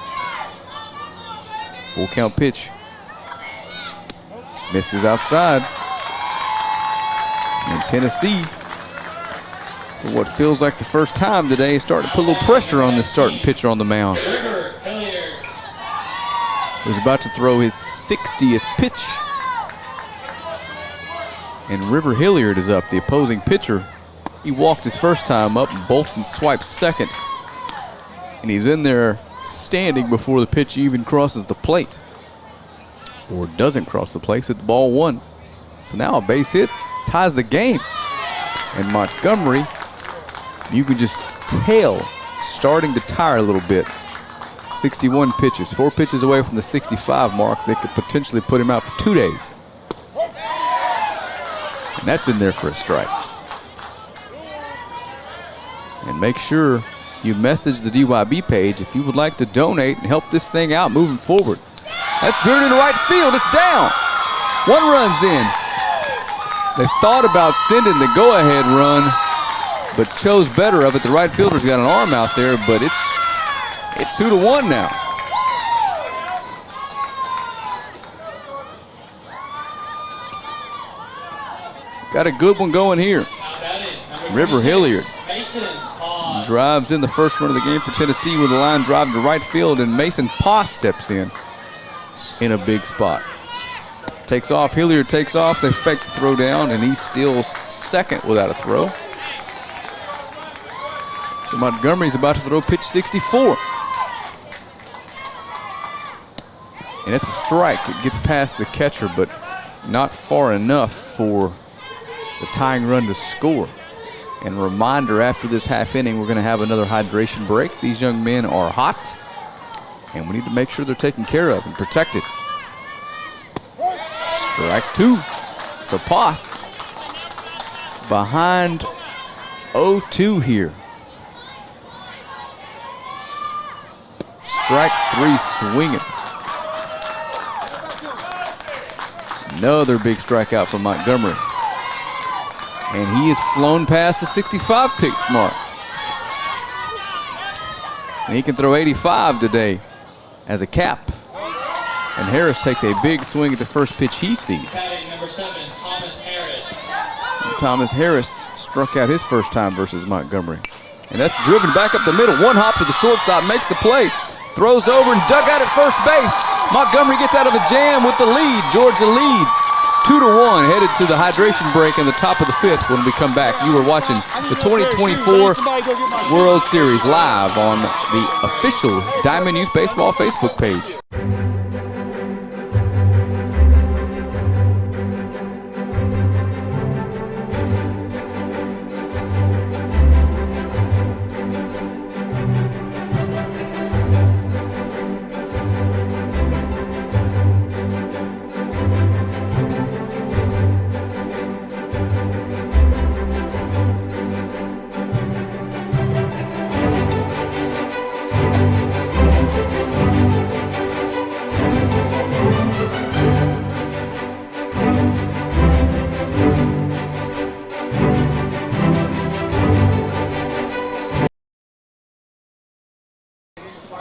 Full count pitch. Misses outside. And Tennessee, for what feels like the first time today, is starting to put a little pressure on this starting pitcher on the mound. He's about to throw his 60th pitch. And River Hilliard is up, the opposing pitcher. He walked his first time up, and Bolton swipes second. And he's in there standing before the pitch even crosses the plate. Or doesn't cross the plate, at the ball 1. So now a base hit ties the game. And Montgomery, you can just tell, starting to tire a little bit. 61 pitches, 4 pitches away from the 65 mark. They could potentially put him out for 2 days. And that's in there for a strike. And make sure you message the DYB page if you would like to donate and help this thing out moving forward. That's driven into right field. It's down. 1 run's in. They thought about sending the go-ahead run, but chose better of it. The right fielder's got an arm out there, but it's 2-1 now. Got a good one going here. River Hilliard drives in the first run of the game for Tennessee with a line drive to right field, and Mason Paw steps in a big spot. Takes off, Hilliard takes off, they fake the throw down, and he steals second without a throw. So Montgomery's about to throw pitch 64. And it's a strike. It gets past the catcher, but not far enough for the tying run to score. And a reminder, after this half inning, we're going to have another hydration break. These young men are hot, and we need to make sure they're taken care of and protected. Strike 2. So Poss behind 0-2 here. Strike 3 swinging. Another big strikeout from Montgomery. And he has flown past the 65 pitch mark. And he can throw 85 today as a cap. And Harris takes a big swing at the first pitch he sees. Number 7, Thomas Harris. And Thomas Harris struck out his first time versus Montgomery. And that's driven back up the middle. 1 hop to the shortstop, makes the play. Throws over and dug out at first base. Montgomery gets out of a jam with the lead. Georgia leads 2-1, headed to the hydration break in the top of the 5th when we come back. You are watching the 2024 World Series live on the official Diamond Youth Baseball Facebook page.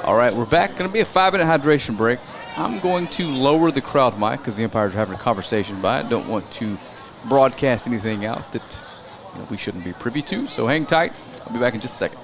All right, we're back. Going to be a 5-minute hydration break. I'm going to lower the crowd mic because the umpires are having a conversation by it. Don't want to broadcast anything out that we shouldn't be privy to. So hang tight. I'll be back in just a second.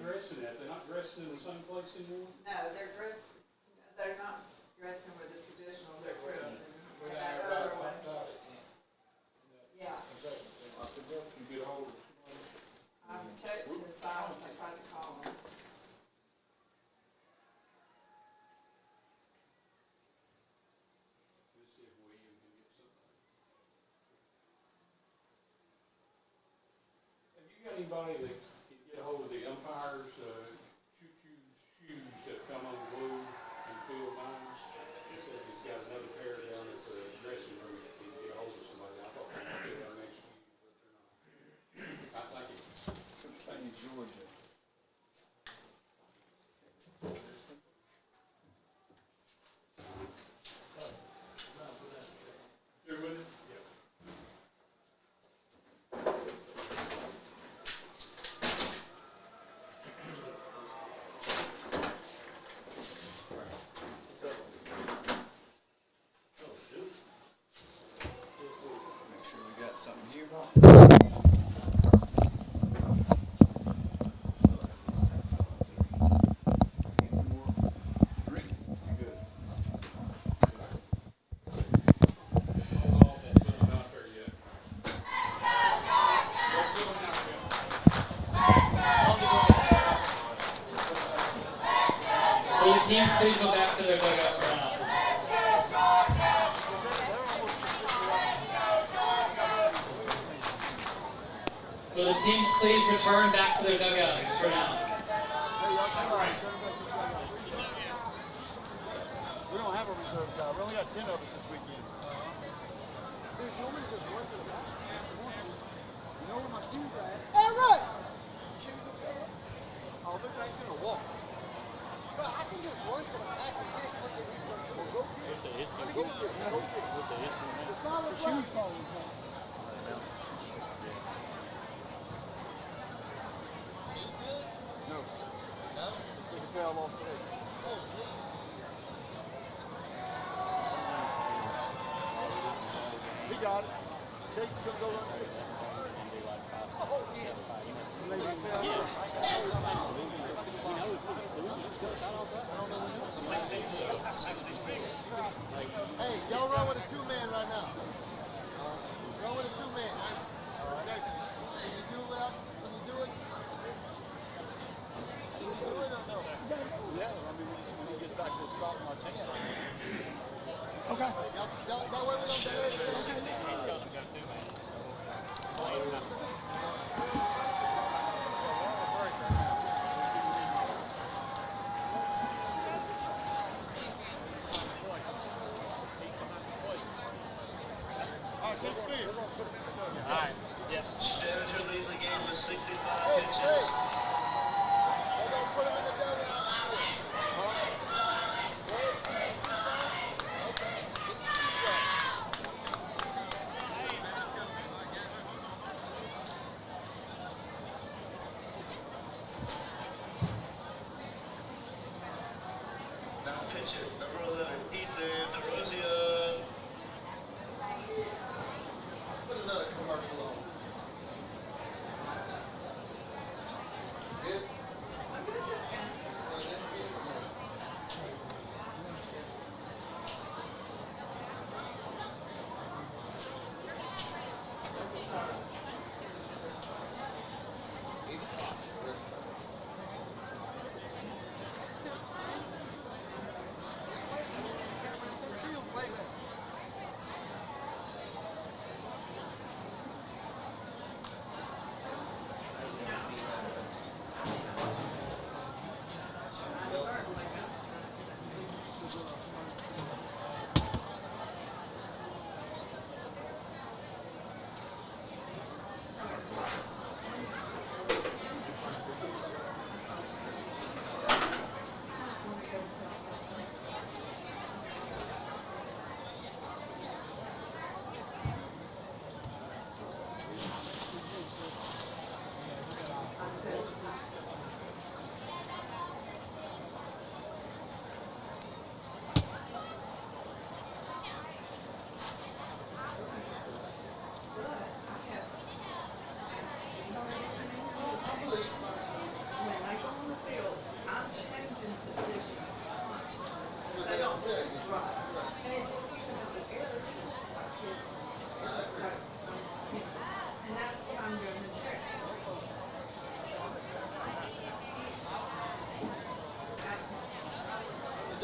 dressing at? They're not dressing in the same place anymore? No, they're not dressing with the traditional, they're dressing in When that they're other about one. toilet. Yeah, I could definitely get a hold of somebody. I'm texting Silas, I tried to call him. Let's see if William can get somebody. Have you got anybody that can get a hold of the umpires, choo-choo shoes that come unglued and field nine? He says he's got another pair down at the dressing room. He can get a hold of somebody. I thought they might be down next to you, but they're not. I think it's Georgia. through with it? Yeah. Make sure we got something here. Need some more drink? You good? All that's not there yet. Will the teams please go back to their dugout for now? Will the teams please return back to their dugouts for now? We don't have a reserve guy. We only got 10 of us this weekend. Dude, you want me to just run to the back? You know where my shoes are at? Hey, look! Shoes are there? Oh, they're back in the wall. But I can just run to the back and get what they need. Well, go get it. Go get it. Go get it. The shoes falling down. No. No? The second pair I lost today. He got it. Chase is going to go run there. Oh, hey, y'all run with a two-man right now. Run with a two-man. Can you do it without, when you do it? Can you do it or no? Yeah, I mean, when he gets back to the stop, I'll take it. Okay. That way we don't delay it. Stanton leads the game with 65 pitches. Now pitcher, number 11, Ethan DeRozio. Put another commercial on. Good? I'm good this guy. Next game or no?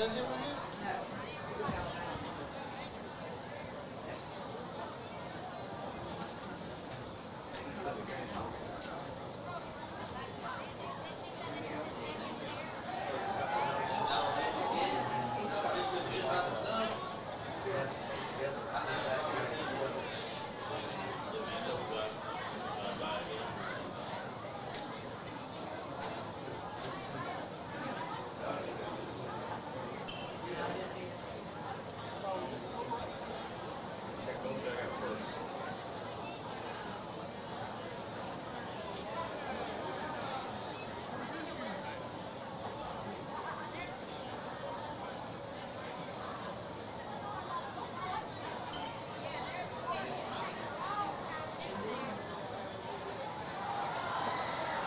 that him right here? No, it was Alabama. Come up here and talk to us.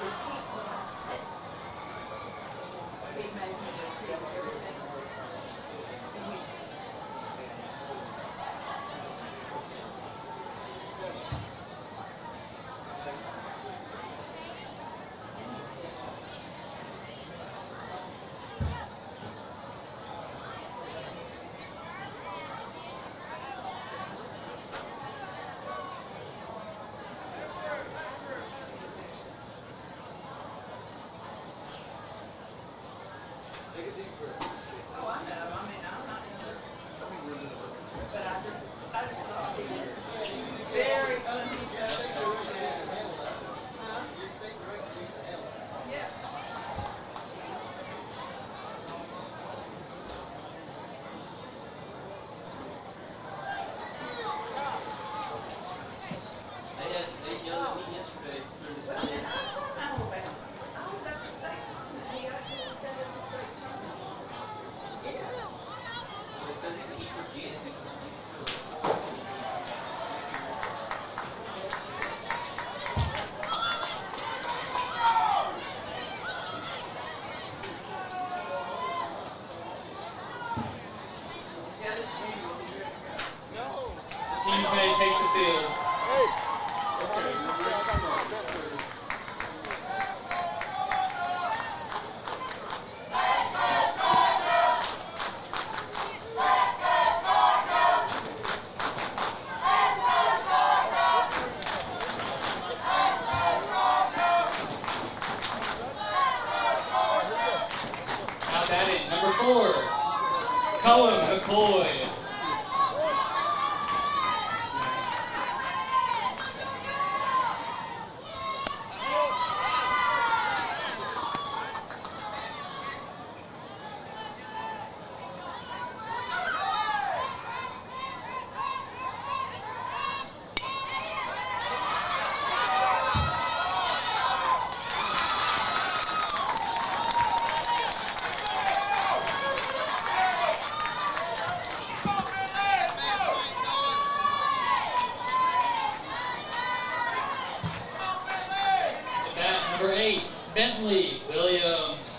Repeat what I said. He made me repeat everything. And he said, oh, I know. I mean, I'm not gonna. But I just thought he was very unprofessional. Huh? Yes. They yelled at me yesterday during the Well, and I'm from Alabama. I was at the state tournament. He got that at the state tournament. Yes. It's because he forgets. He forgets to. He got his shoes. He's ready to go. The teams may take the field. Now batting, number 4, Cullen McCoy. At bat, number 8, Bentley Williams.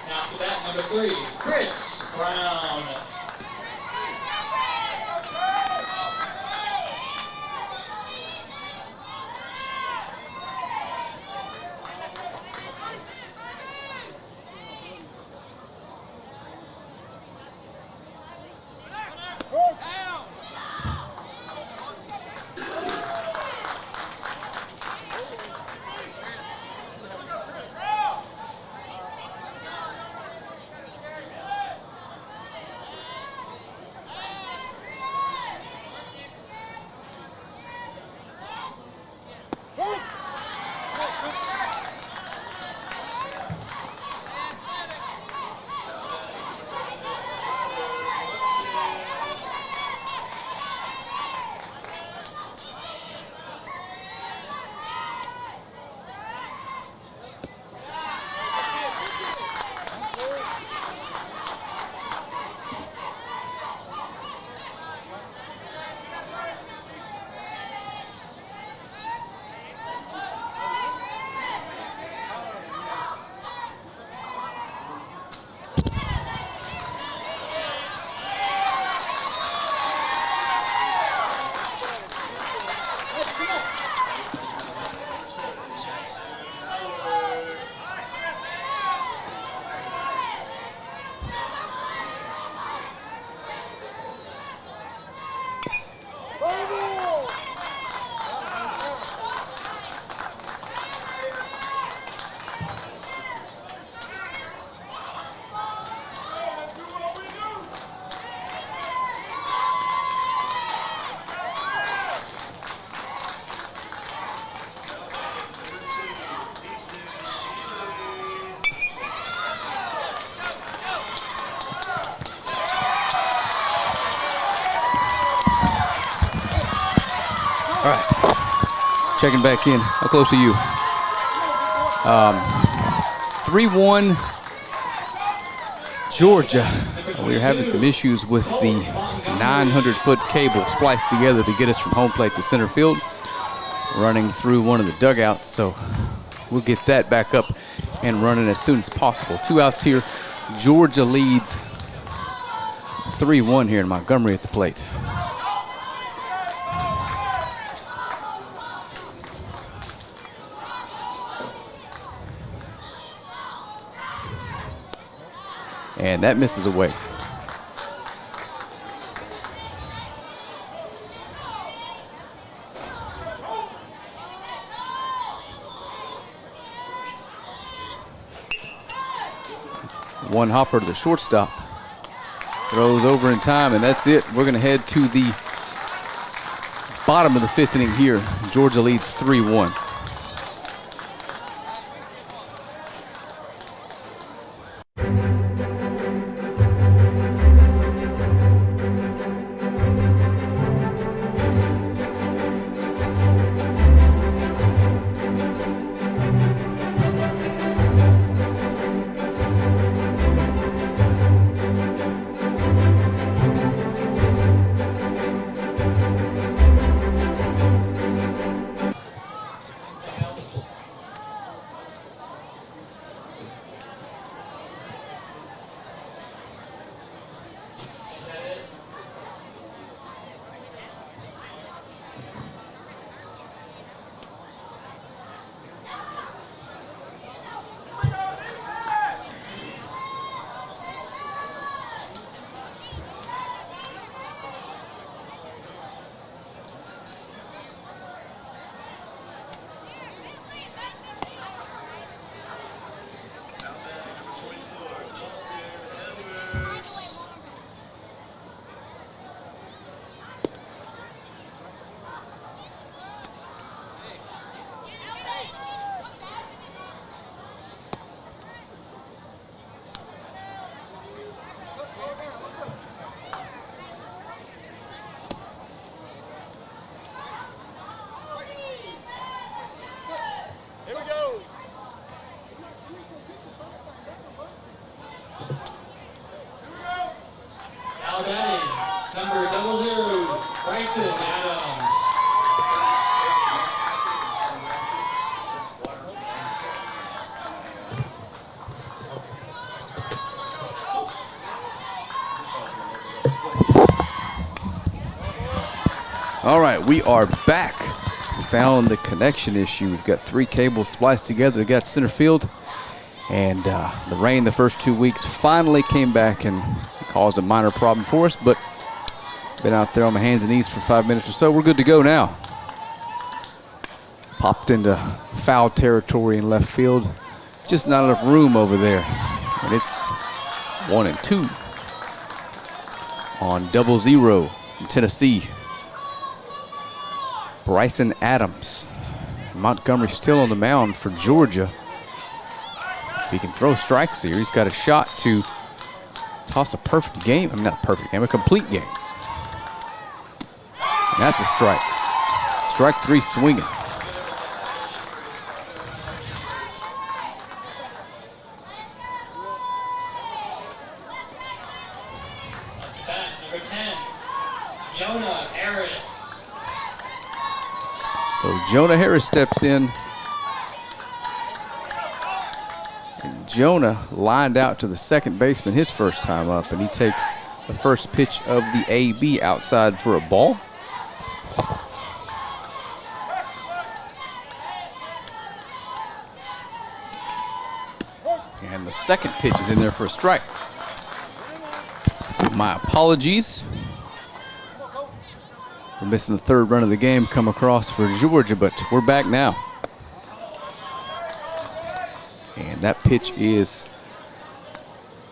Now to bat, number 3, Chris Brown. All right. Checking back in. How close are you? 3-1 Georgia. We're having some issues with the 900-foot cable spliced together to get us from home plate to center field, running through one of the dugouts. So we'll get that back up and running as soon as possible. 2 outs here. Georgia leads 3-1 here in Montgomery at the plate. And that misses away. One hopper to the shortstop. Throws over in time, and that's it. We're going to head to the bottom of the 5th inning here. Georgia leads 3-1. Number 00, Bryson Adams. All right, we are back. We found the connection issue. We've got 3 cables spliced together to get center field. And the rain the first 2 weeks finally came back and caused a minor problem for us, but been out there on my hands and knees for 5 minutes or so. We're good to go now. Popped into foul territory in left field. Just not enough room over there. And it's 1-2 on 00 from Tennessee. Bryson Adams. Montgomery still on the mound for Georgia. If he can throw strikes here, he's got a shot to toss a perfect game. I mean, not a perfect game, a complete game. And that's a strike. Strike 3 swinging. Number 10, Jonah Harris. So Jonah Harris steps in. And Jonah lined out to the second baseman his first time up, and he takes the first pitch of the AB outside for a ball. And the second pitch is in there for a strike. So my apologies for missing the third run of the game come across for Georgia, but we're back now. And that pitch is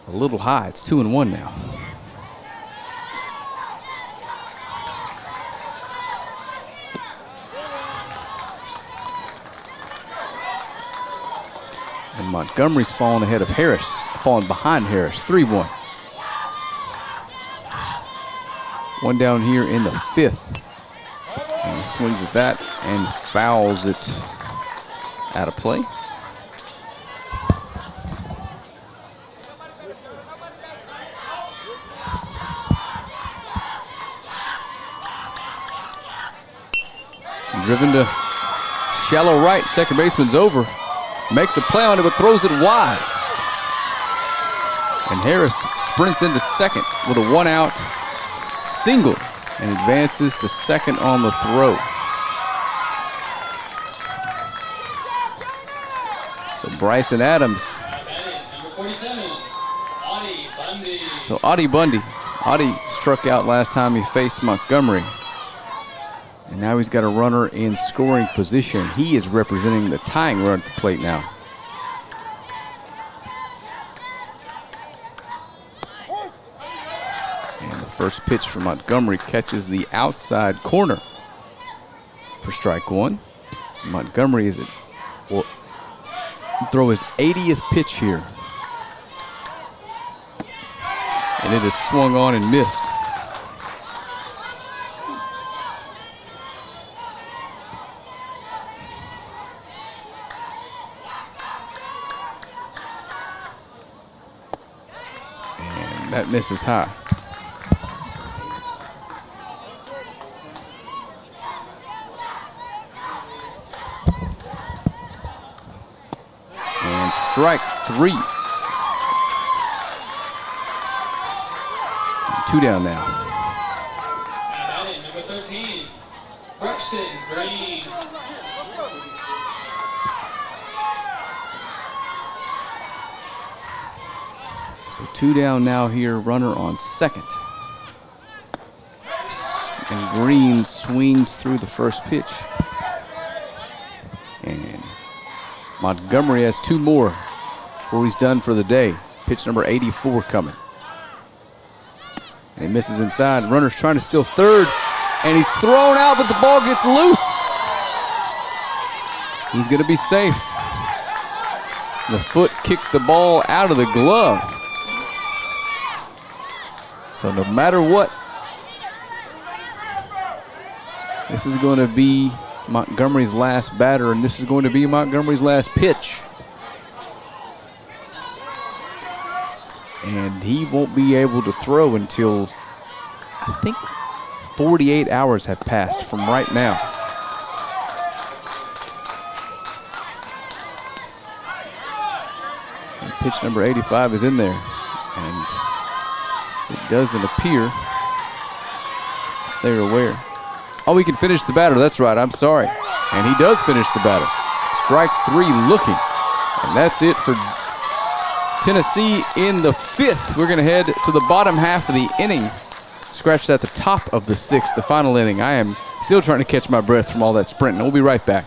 a little high. It's 2-1 now. And Montgomery's falling ahead of Harris, falling behind Harris, 3-1. One down here in the 5th. And he swings at that and fouls it out of play. Driven to shallow right. Second baseman's over. Makes a play on it, but throws it wide. And Harris sprints into second with a one-out single and advances to second on the throw. So Bryson Adams. Number 47, Audie Bundy. So Audie Bundy. Audie struck out last time he faced Montgomery. And now he's got a runner in scoring position. He is representing the tying run at the plate now. And the first pitch for Montgomery catches the outside corner for strike one. Montgomery is at, will throw his 80th pitch here. And it is swung on and missed. That misses high. And strike three. And two down now. And that in number 13, Braxton Green. So two down now here, runner on second. And Green swings through the first pitch. And Montgomery has two more before he's done for the day. Pitch number 84 coming. And he misses inside. Runner's trying to steal third. And he's thrown out, but the ball gets loose. He's going to be safe. The foot kicked the ball out of the glove. So no matter what, this is going to be Montgomery's last batter, and this is going to be Montgomery's last pitch. And he won't be able to throw until, I think, 48 hours have passed from right now. And pitch number 85 is in there. And it doesn't appear they're aware. Oh, he can finish the batter. That's right. I'm sorry. And he does finish the batter. Strike three looking. And that's it for Tennessee in the fifth. We're going to head to the bottom half of the inning. Scratched at the top of the sixth, the final inning. I am still trying to catch my breath from all that sprinting. We'll be right back.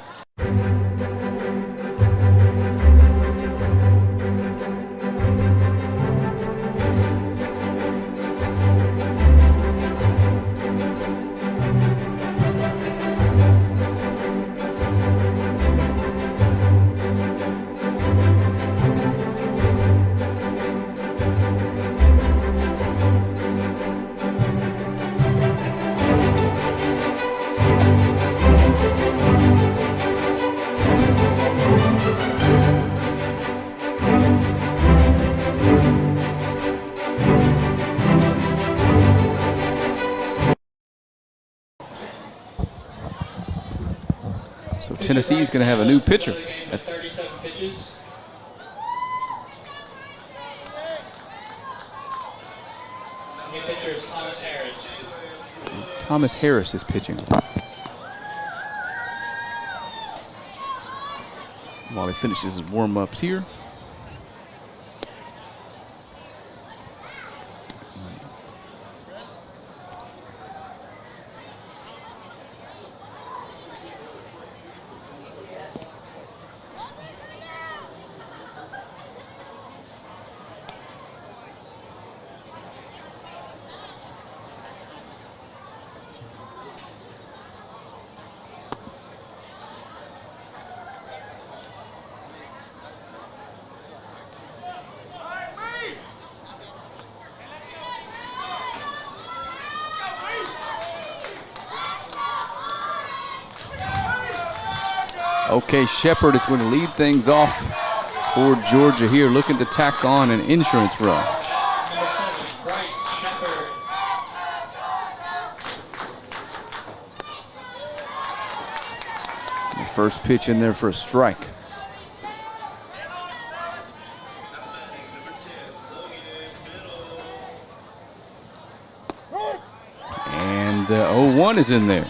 So Tennessee is going to have a new pitcher. That's 37 pitches. New pitcher is Thomas Harris. Thomas Harris is pitching. While he finishes his warm-ups here. Okay, Shepard is going to lead things off for Georgia here, looking to tack on an insurance run. Number 7, Bryce Shepard. The first pitch in there for a strike. And 0-1 is in there.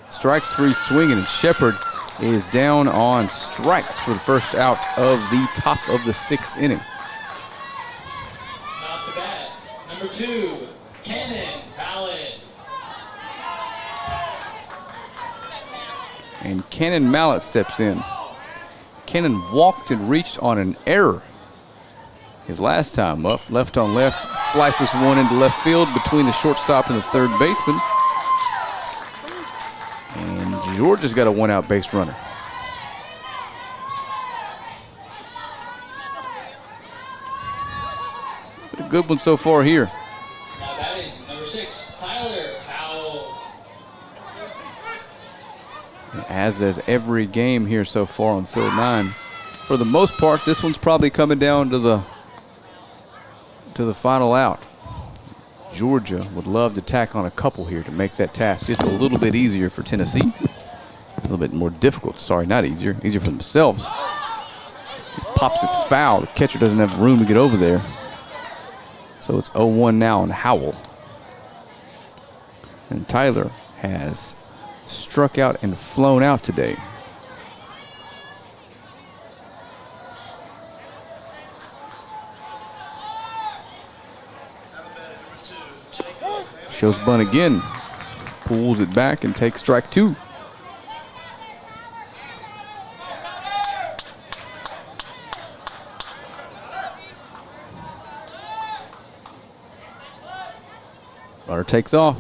Strike 3 swinging, and Shepard is down on strikes for the first out of the top of the 6th inning. Off the bat, number 2, Cannon Ballard. And Cannon Mallet steps in. Cannon walked and reached on an error his last time up. Left on left, slices one into left field between the shortstop and the third baseman. And Georgia's got a 1-out base runner. A good one so far here. Now batting, number 6, Tyler Powell. As is every game here so far on field 9. For the most part, this one's probably coming down to the final out. Georgia would love to tack on a couple here to make that task just a little bit easier for Tennessee. A little bit more difficult. Sorry, not easier. Easier for themselves. Pops it foul. The catcher doesn't have room to get over there. So it's 0-1 now on Howell. And Tyler has struck out and flown out today. Shows bunt again. Pulls it back and takes strike 2. Runner takes off.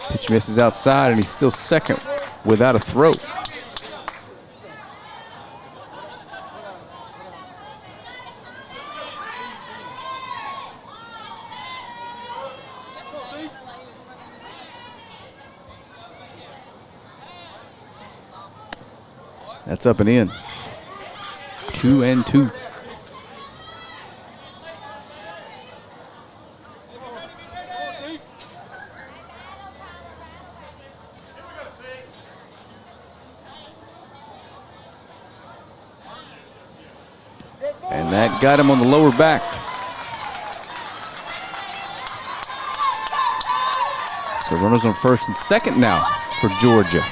Pitch misses outside, and he's still second without a throw. That's up and in. 2-2. And that got him on the lower back. So runners on first and second now for Georgia.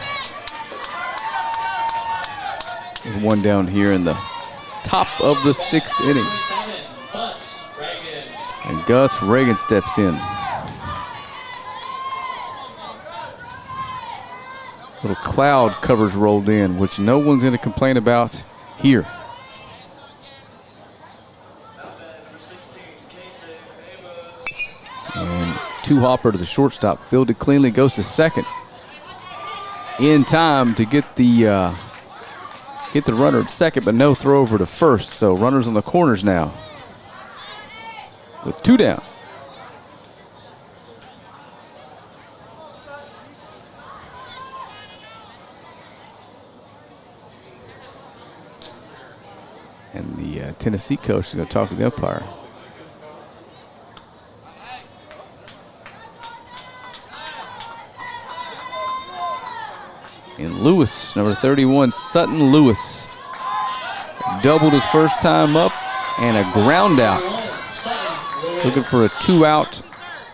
There's one down here in the top of the 6th inning. 27, Gus Reagan. And Gus Reagan steps in. Little cloud covers rolled in, which no one's going to complain about here. And 2-hopper to the shortstop. Fielded cleanly, goes to second. In time to get the runner at second, but no throw over to first. So runners on the corners now with 2 down. And the Tennessee coach is going to talk to the umpire. And Lewis, number 31, Sutton Lewis, doubled his first time up and a ground out. Looking for a 2-out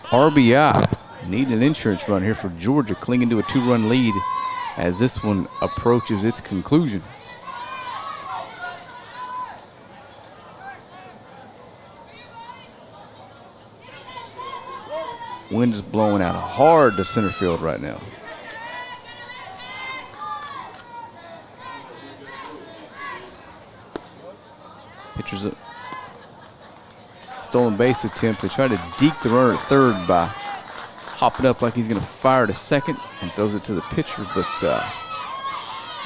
RBI. Need an insurance run here for Georgia, clinging to a 2-run lead as this one approaches its conclusion. Wind is blowing out hard to center field right now. Pitcher's a stolen base attempt. They try to deke the runner at third by hopping up like he's going to fire to second and throws it to the pitcher, but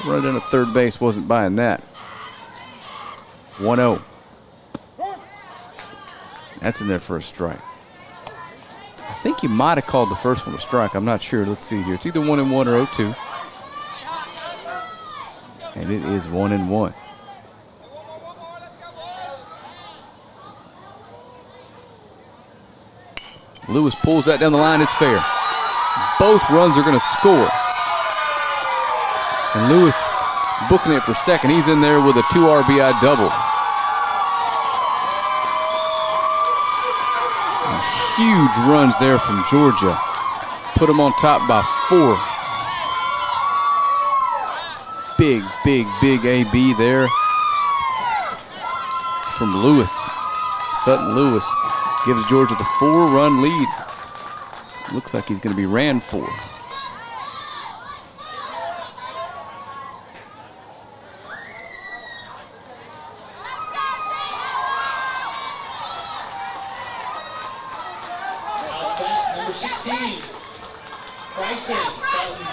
runner down at third base wasn't buying that. 1-0. That's in there for a strike. I think he might have called the first one a strike. I'm not sure. Let's see here. It's either 1-1 or 0-2. And it is 1-1. Lewis pulls that down the line. It's fair. Both runs are going to score. And Lewis booking it for second. He's in there with a 2 RBI double. And huge runs there from Georgia. Put them on top by 4. Big, big, big AB there from Lewis. Sutton Lewis gives Georgia the 4-run lead. Looks like he's going to be ran for. Out bat, number 16. Bryson Sutton.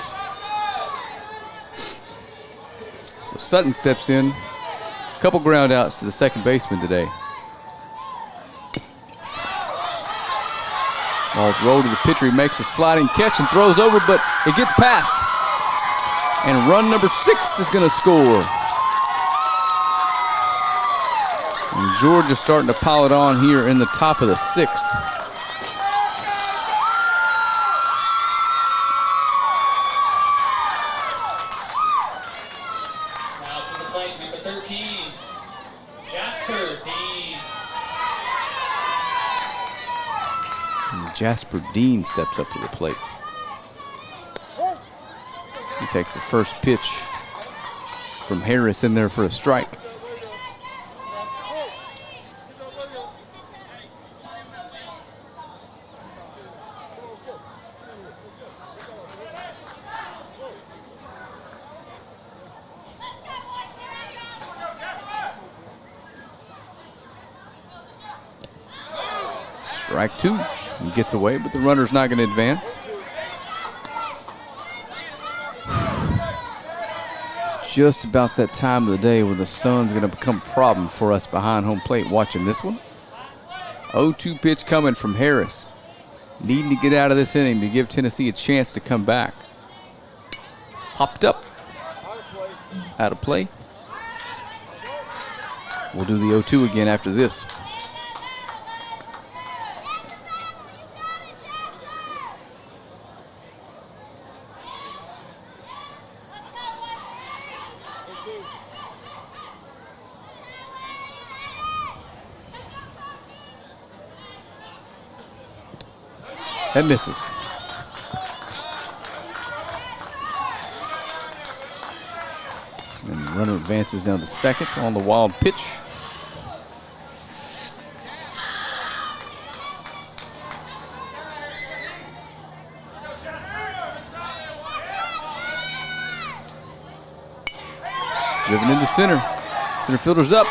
So Sutton steps in. A couple ground outs to the second baseman today. Ball's rolled to the pitcher. He makes a sliding catch and throws over, but it gets past. And run number 6 is going to score. And Georgia's starting to pile it on here in the top of the 6th. Now to the plate, number 13. Jasper Dean. And Jasper Dean steps up to the plate. He takes the first pitch from Harris in there for a strike. Strike 2. He gets away, but the runner's not going to advance. It's just about that time of the day when the sun's going to become a problem for us behind home plate watching this one. 0-2 pitch coming from Harris. Needing to get out of this inning to give Tennessee a chance to come back. Popped up. Out of play. We'll do the 0-2 again after this. That misses. And the runner advances down to second on the wild pitch. Driven into center. Center fielder's up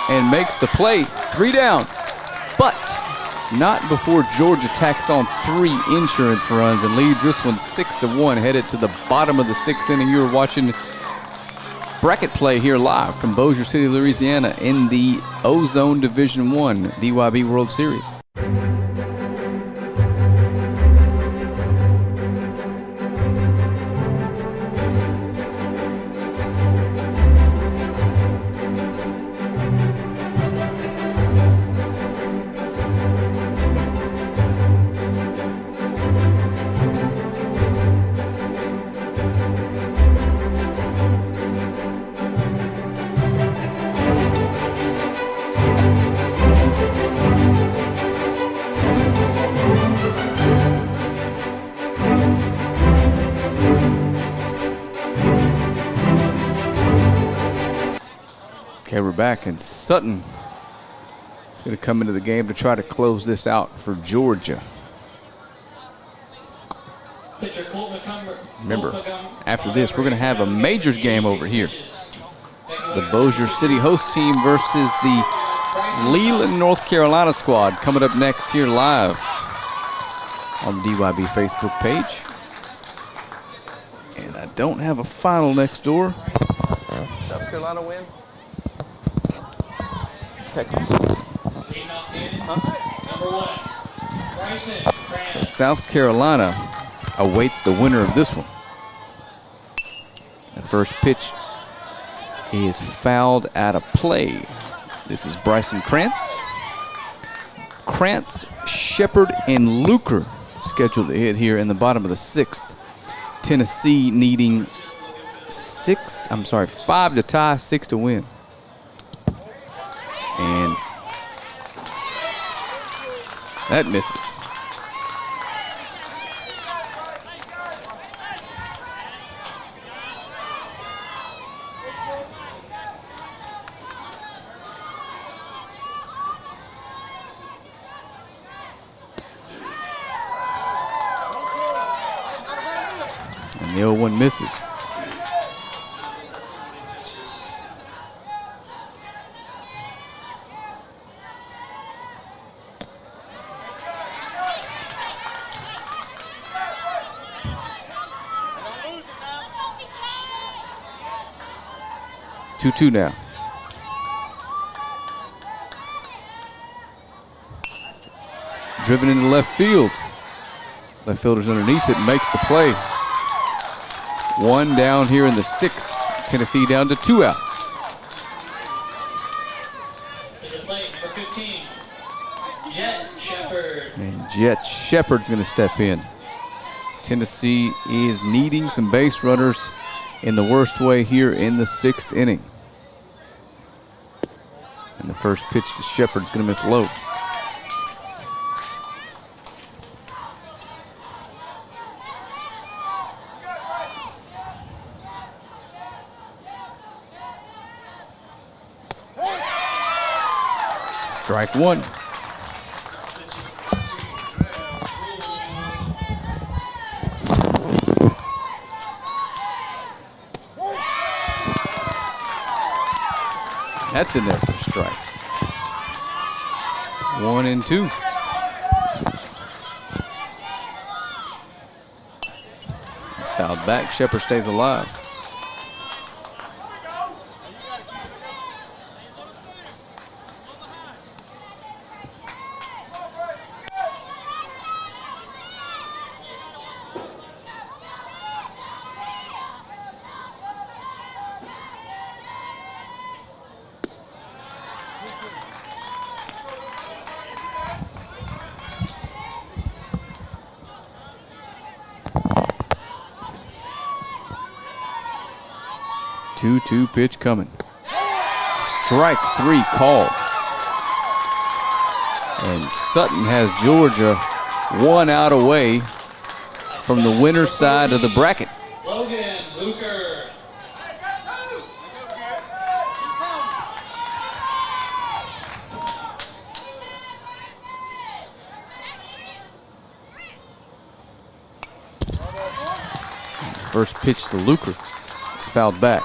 and makes the play. 3 down. But not before Georgia tacks on 3 insurance runs and leads this one 6-1, headed to the bottom of the 6th inning. You are watching bracket play here live from Bossier City, Louisiana in the Ozone Division I DYB World Series. Okay, we're back, and Sutton is going to come into the game to try to close this out for Georgia. Remember, after this, we're going to have a majors game over here. The Bossier City host team versus the Leland, North Carolina squad coming up next here live on the DYB Facebook page. And I don't have a final next door. South Carolina win? Texas. Huh? number 1, Bryson Krantz. So South Carolina awaits the winner of this one. The first pitch is fouled out of play. This is Bryson Krantz. Krantz, Shepard, and Luker scheduled to hit here in the bottom of the 6th. Tennessee needing 5 to tie, 6 to win. And that misses. And the 0-1 misses. Two now. Driven into left field. Left fielder's underneath it and makes the play. 1 down here in the 6th. Tennessee down to 2 outs. To the plate, number 15, Jet Shepard. And Jet Shepard's going to step in. Tennessee is needing some base runners in the worst way here in the 6th inning. And the first pitch to Shepard's going to miss low. Strike 1. That's in there for a strike. 1 and 2. It's fouled back. Shepard stays alive. Two pitch coming. Strike 3 called. And Sutton has Georgia 1 out away from the winner's side of the bracket. Logan Luker. First pitch to Luker. It's fouled back.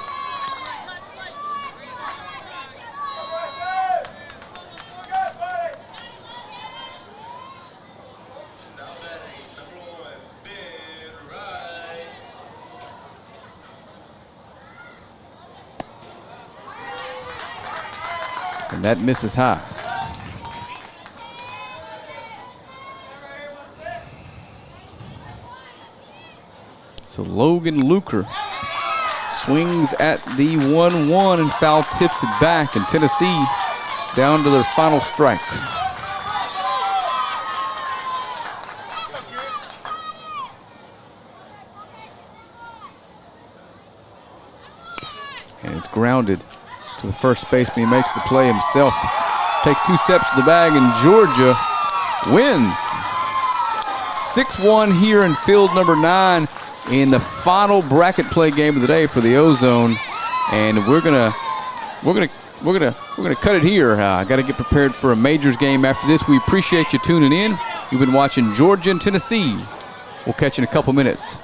And that misses high. So Logan Luker swings at the 1-1 and foul tips it back, and Tennessee down to their final strike. And it's grounded to the first baseman. He makes the play himself. Takes 2 steps to the bag, and Georgia wins. 6-1 here in field number 9 in the final bracket play game of the day for the Ozone. And we're gonna cut it here. I got to get prepared for a majors game after this. We appreciate you tuning in. You've been watching Georgia and Tennessee. We'll catch you in a couple minutes.